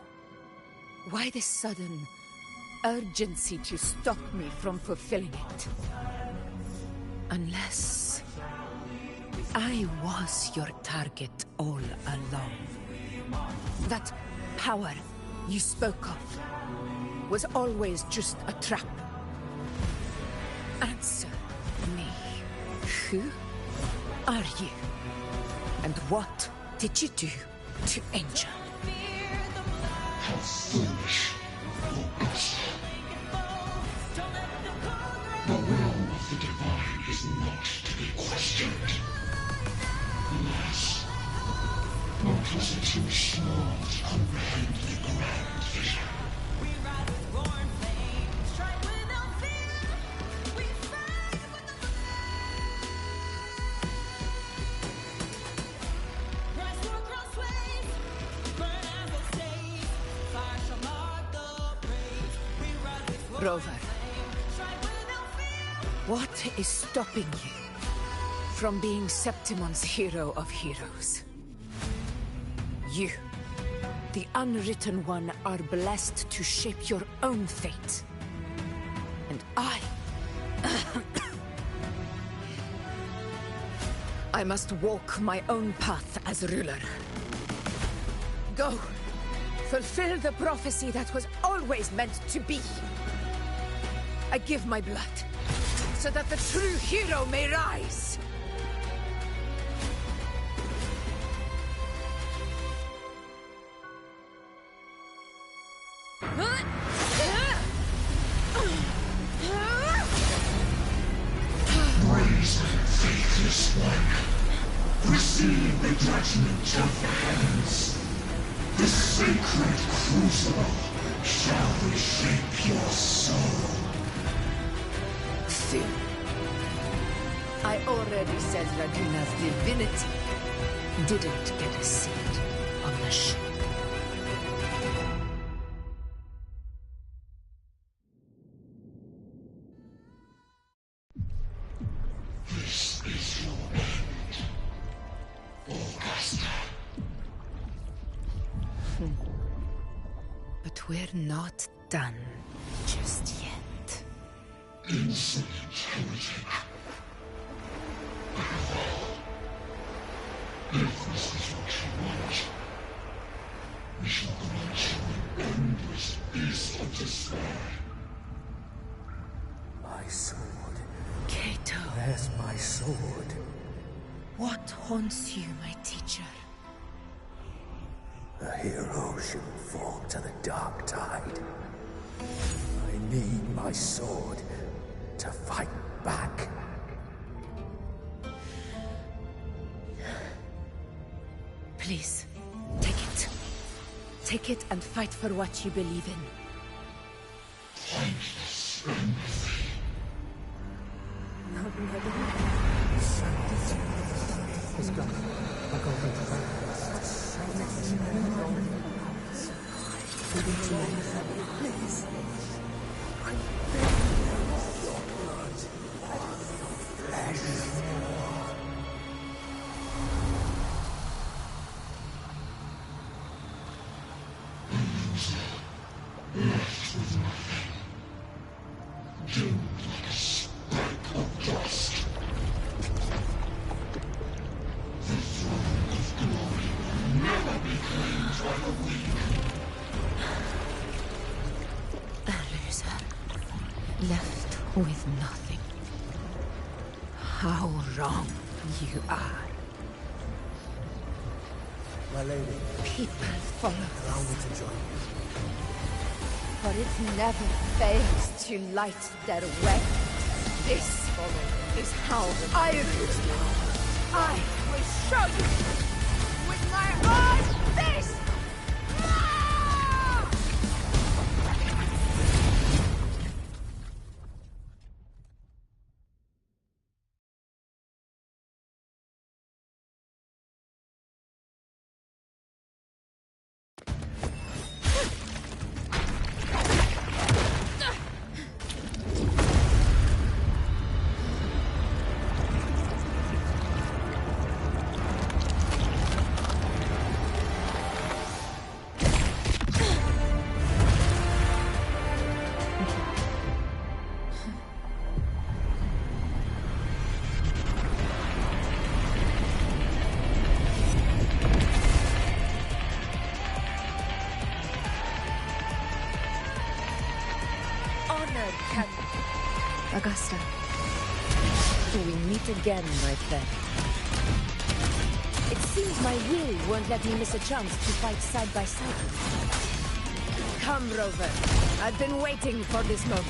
Why this sudden urgency to stop me from fulfilling it? Unless I was your target all along. That power you spoke of was always just a trap. Answer me. Who are you? And what did you do to Angel? How foolish, Augusta. The will of the divine is not to be questioned. Alas, mortals are too small to comprehend the grand vision. Rover, what is stopping you from being Septimon's hero of heroes? You, the unwritten one, are blessed to shape your own fate. And I must walk my own path as ruler. Go, fulfill the prophecy that was always meant to be. I give my blood, so that the true hero may rise! Brazen, faithless one, receive the judgment of the heavens. The sacred crucible shall reshape your soul. I already said Raguna's divinity didn't get a seat on the ship. This is your end, Augusta. But we're not done just yet. Insolent heretic. If this is what you want, we shall grant you an endless peace of despair. My sword. Cato. Where's my sword? What haunts you, my teacher? A hero shouldn't fall to the dark tide. I need my sword to fight back. Please, take it. Take it and fight for what you believe in. Pointless empathy. He's gone. I'll go with the please. I beg you, your blood on your flesh. Left with nothing. Doomed like a speck of dust. The throne of glory will never be claimed by the weak. A loser. Left with nothing. How wrong you are. My lady. People follow Allow me to join you. For it never fails to light their way. This is how I rule now. I will show you with my own fist! Augusta, we meet again, my friend. It seems my will won't let me miss a chance to fight side by side with you. Come, Rover. I've been waiting for this moment.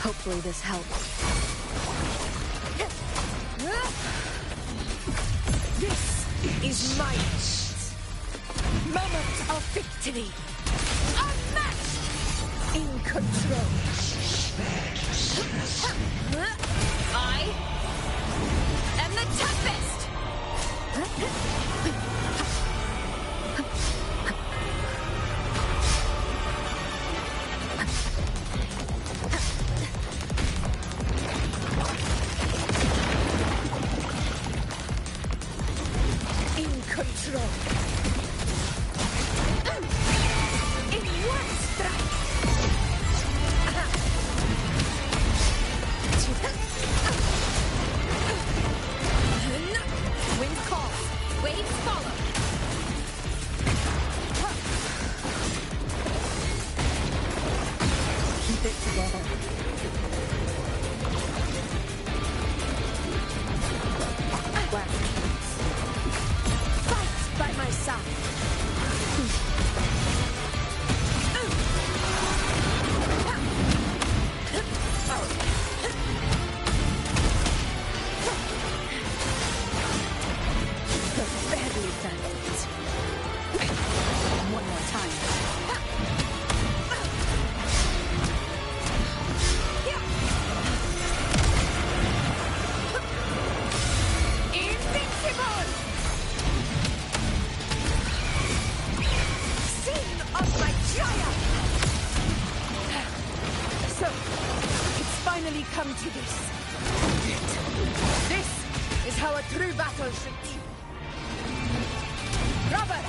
Hopefully this helps. This is my moment of victory. Unmatched in control. I am the Tempest. One more time. Invincible! Sin of my giant! So, it's finally come to this. This is how a true battle should be. Robert,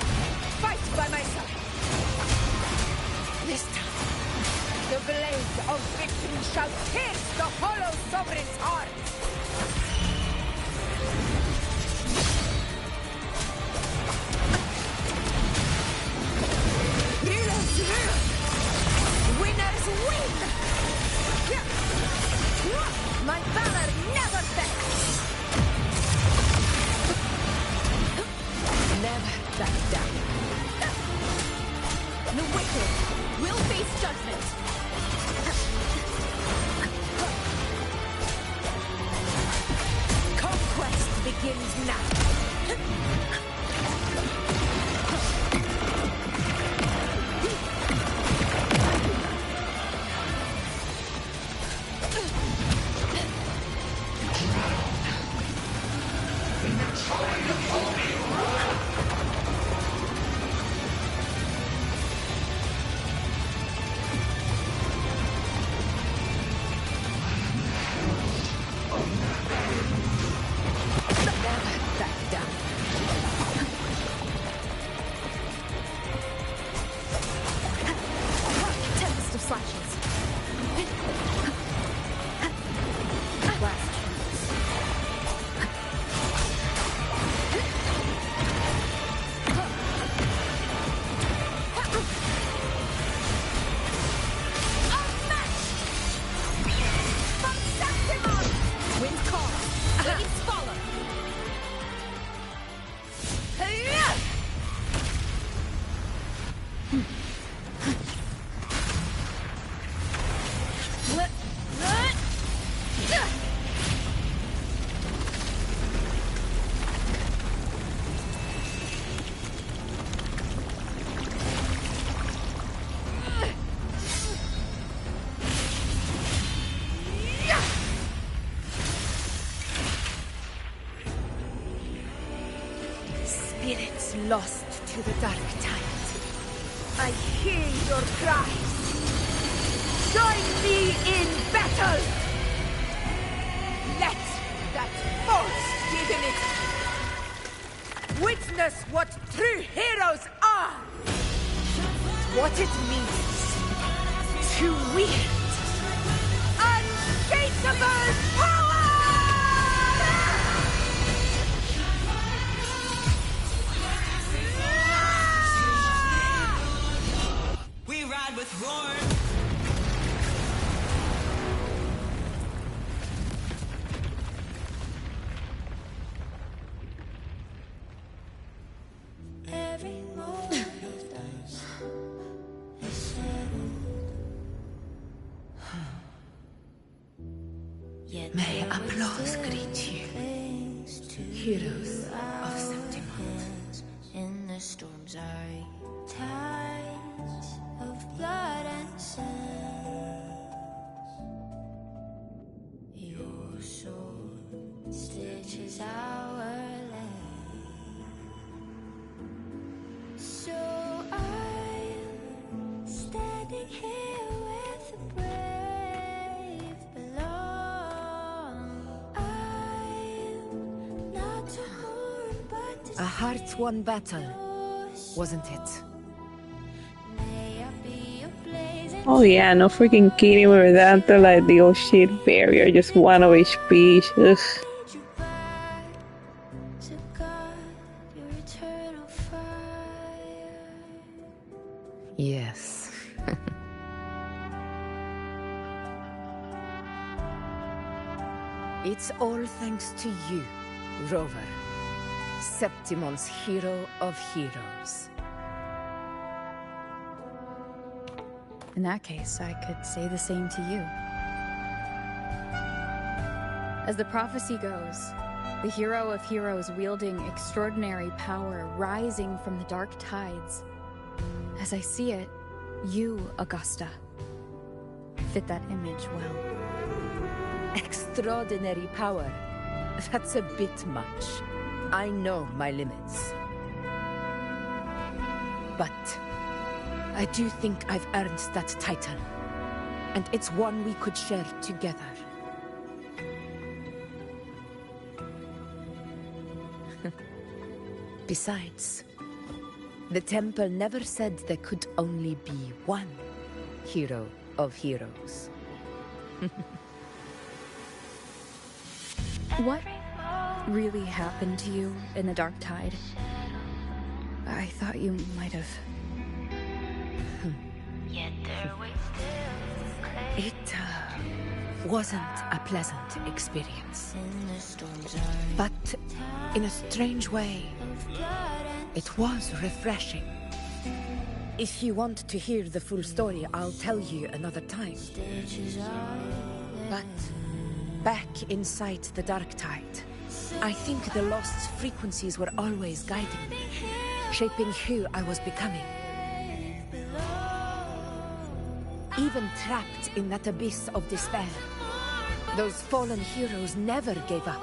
fight by my side. This time, the blade of victory shall pierce the hollow sovereign's heart. Heroes rule. Winners win. My valor never fails. Never back down. The wicked will face judgment. Conquest begins now. Tempest of slashes. Last chance. Wind call. Waves follow. Spirits lost to the dark tide. I hear your cries. Join me in battle! Let that false divinity witness what true heroes are! What it means to wield unshakable power! We ride with roar. Every moment is settled. Yet May applause greet you, heroes of Septima. in the storm's eye, tides of blood and sand. Your sword stitches our land. So I'm standing here with the brave below. I'm not torn, but A heart-won battle, wasn't it? Oh yeah, no freaking kidding without the old shit barrier, just one of each piece. Ugh. Yes. It's all thanks to you, Rover. Septimon's hero of heroes. In that case, I could say the same to you. As the prophecy goes, the hero of heroes wielding extraordinary power rising from the dark tides. As I see it, you, Augusta, fit that image well. Extraordinary power. That's a bit much. I know my limits. But I do think I've earned that title. And it's one we could share together. Besides, the temple never said there could only be one hero of heroes. What really happened to you in the Dark Tide? I thought you might have... It wasn't a pleasant experience. But in a strange way, it was refreshing. If you want to hear the full story, I'll tell you another time. But back inside the Dark Tide, I think the lost frequencies were always guiding me, shaping who I was becoming. Even trapped in that abyss of despair, those fallen heroes never gave up.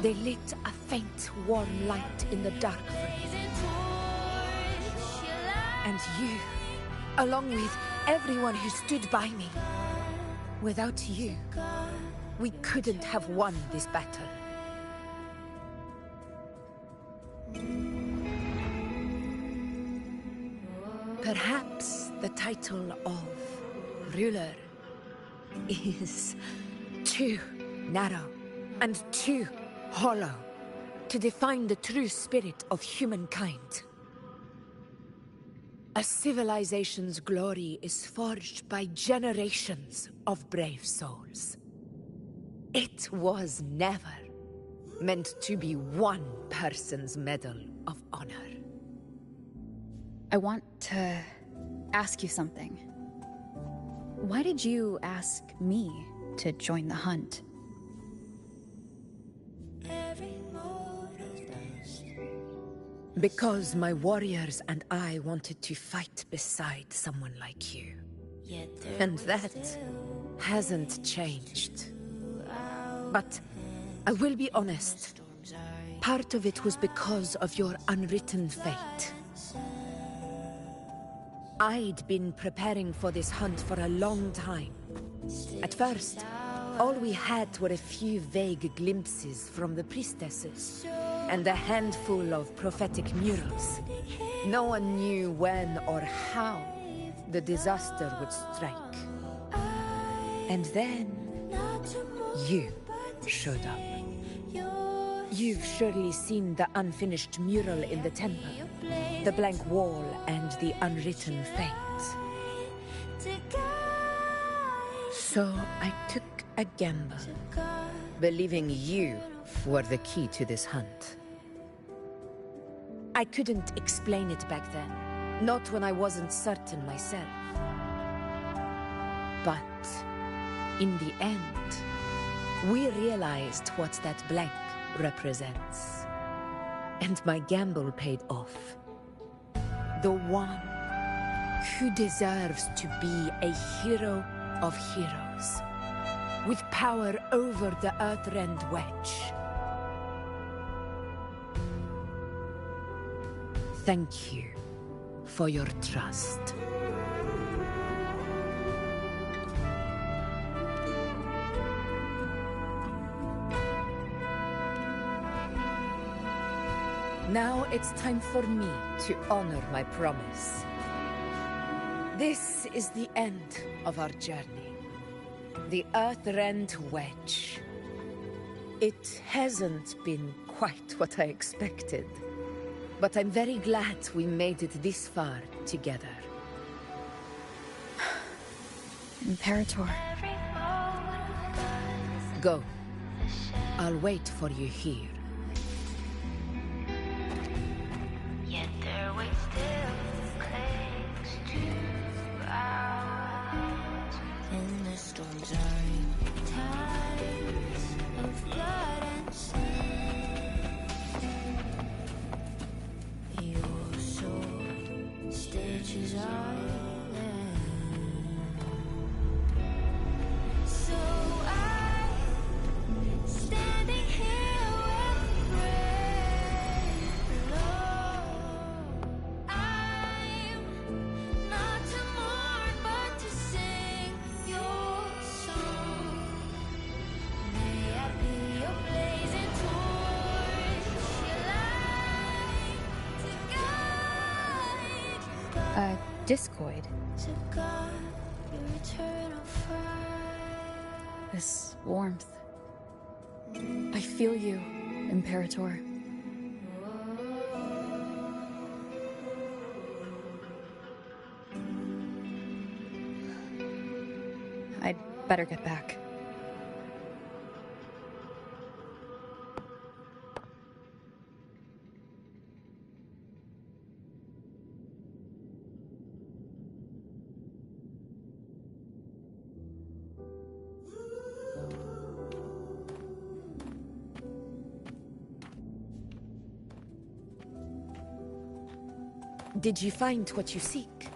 They lit a faint, warm light in the dark for me. And you, along with everyone who stood by me. Without you, we couldn't have won this battle. Perhaps the title of ruler is too narrow and too hollow to define the true spirit of humankind. A civilization's glory is forged by generations of brave souls. It was never meant to be one person's medal of honor. I want to ask you something. Why did you ask me to join the hunt? Because my warriors and I wanted to fight beside someone like you. And that hasn't changed. But I will be honest, part of it was because of your unwritten fate. I'd been preparing for this hunt for a long time. At first, all we had were a few vague glimpses from the priestesses, and a handful of prophetic murals. No one knew when or how the disaster would strike. And then, you showed up. You've surely seen the unfinished mural in the temple, the blank wall and the unwritten fate. So I took a gamble, believing you were the key to this hunt. I couldn't explain it back then, not when I wasn't certain myself. But in the end, we realized what that blank represents. And my gamble paid off. The one who deserves to be a hero of heroes, with power over the Earthrend Wedge. Thank you for your trust. Now it's time for me to honor my promise. This is the end of our journey. The Earthrend Wedge. It hasn't been quite what I expected, but I'm very glad we made it this far together. Imperator. Go. I'll wait for you here. Discoid. To God, your eternal fire. This warmth. I feel you, Imperator. I'd better get back. Did you find what you seek?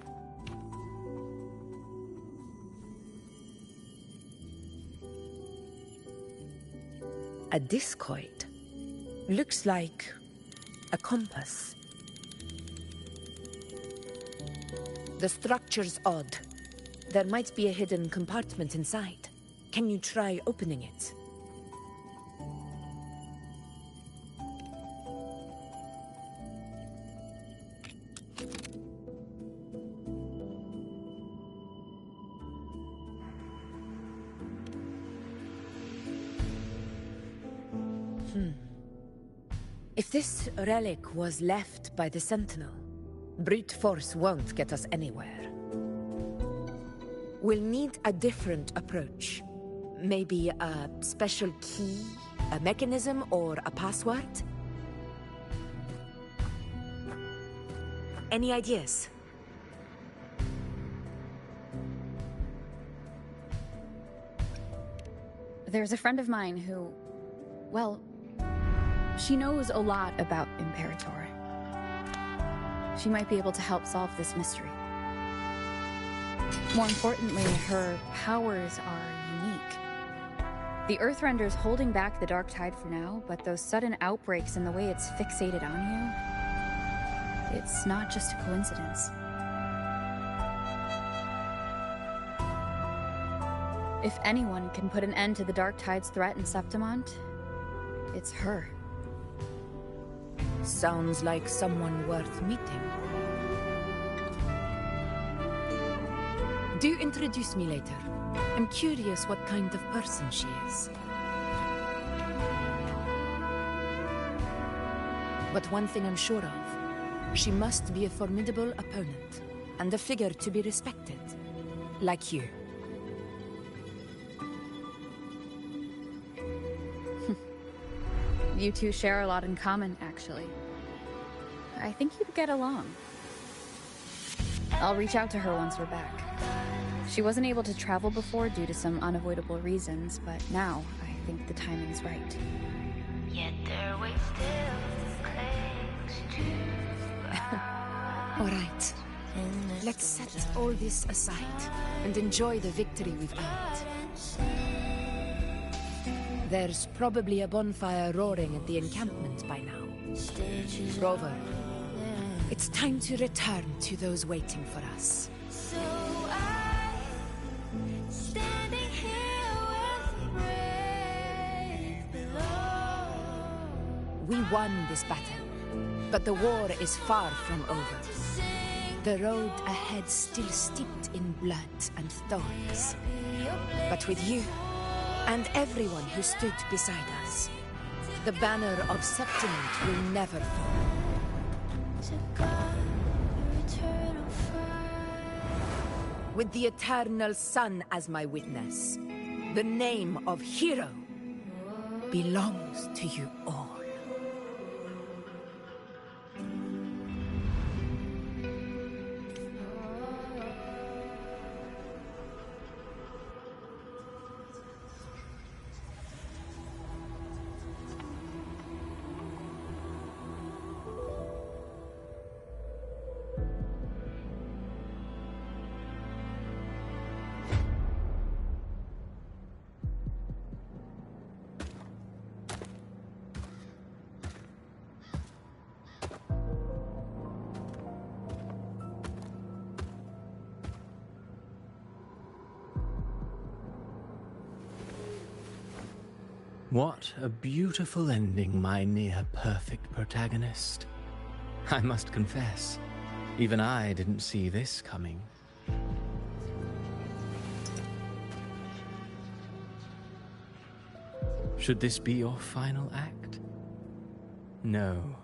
A discoid. Looks like a compass. The structure's odd. There might be a hidden compartment inside. Can you try opening it? If this relic was left by the Sentinel, brute force won't get us anywhere. We'll need a different approach. Maybe a special key, a mechanism, or a password? Any ideas? There's a friend of mine who, well, she knows a lot about Imperator. She might be able to help solve this mystery. More importantly, her powers are unique. The Earthrender's holding back the dark tide for now, but those sudden outbreaks and the way it's fixated on you, it's not just a coincidence. If anyone can put an end to the dark tide's threat in Septimont, it's her. Sounds like someone worth meeting. Do introduce me later. I'm curious what kind of person she is. But one thing I'm sure of, she must be a formidable opponent, and a figure to be respected, like you. You two share a lot in common, actually. I think you'd get along. I'll reach out to her once we're back. She wasn't able to travel before due to some unavoidable reasons, but now I think the timing's right. Yet their way still clings to All right. Let's set all this aside and enjoy the victory we've earned. There's probably a bonfire roaring at the encampment by now. Rover, it's time to return to those waiting for us. So I, standing here with brave below. We won this battle, but the war is far from over. The road ahead still steeped in blood and thorns. But with you, and everyone who stood beside us, the banner of Septimont will never fall. To God, your eternal fire. With the eternal sun as my witness, the name of hero belongs to you all. What a beautiful ending, my near-perfect protagonist. I must confess, Even I didn't see this coming. Should this be your final act? No.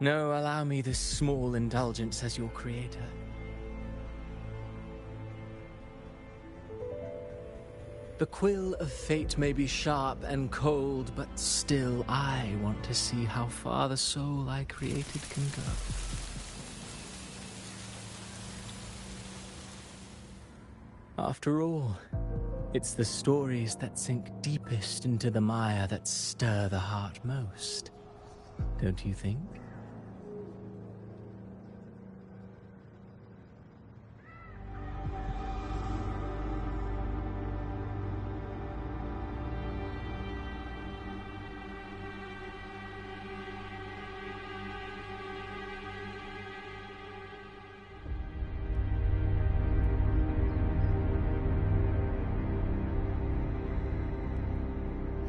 No, allow me this small indulgence as your creator. The quill of fate may be sharp and cold, but still I want to see how far the soul I created can go. After all, it's the stories that sink deepest into the mire that stir the heart most, don't you think?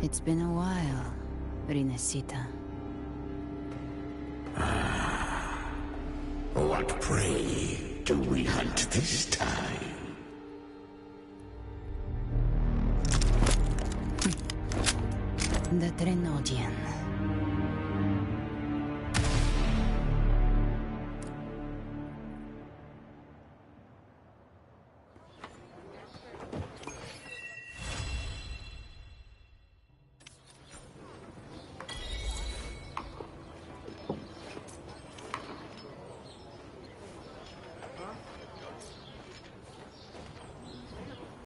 It's been a while, Teresita. What prey do we hunt this time? The Trenodian.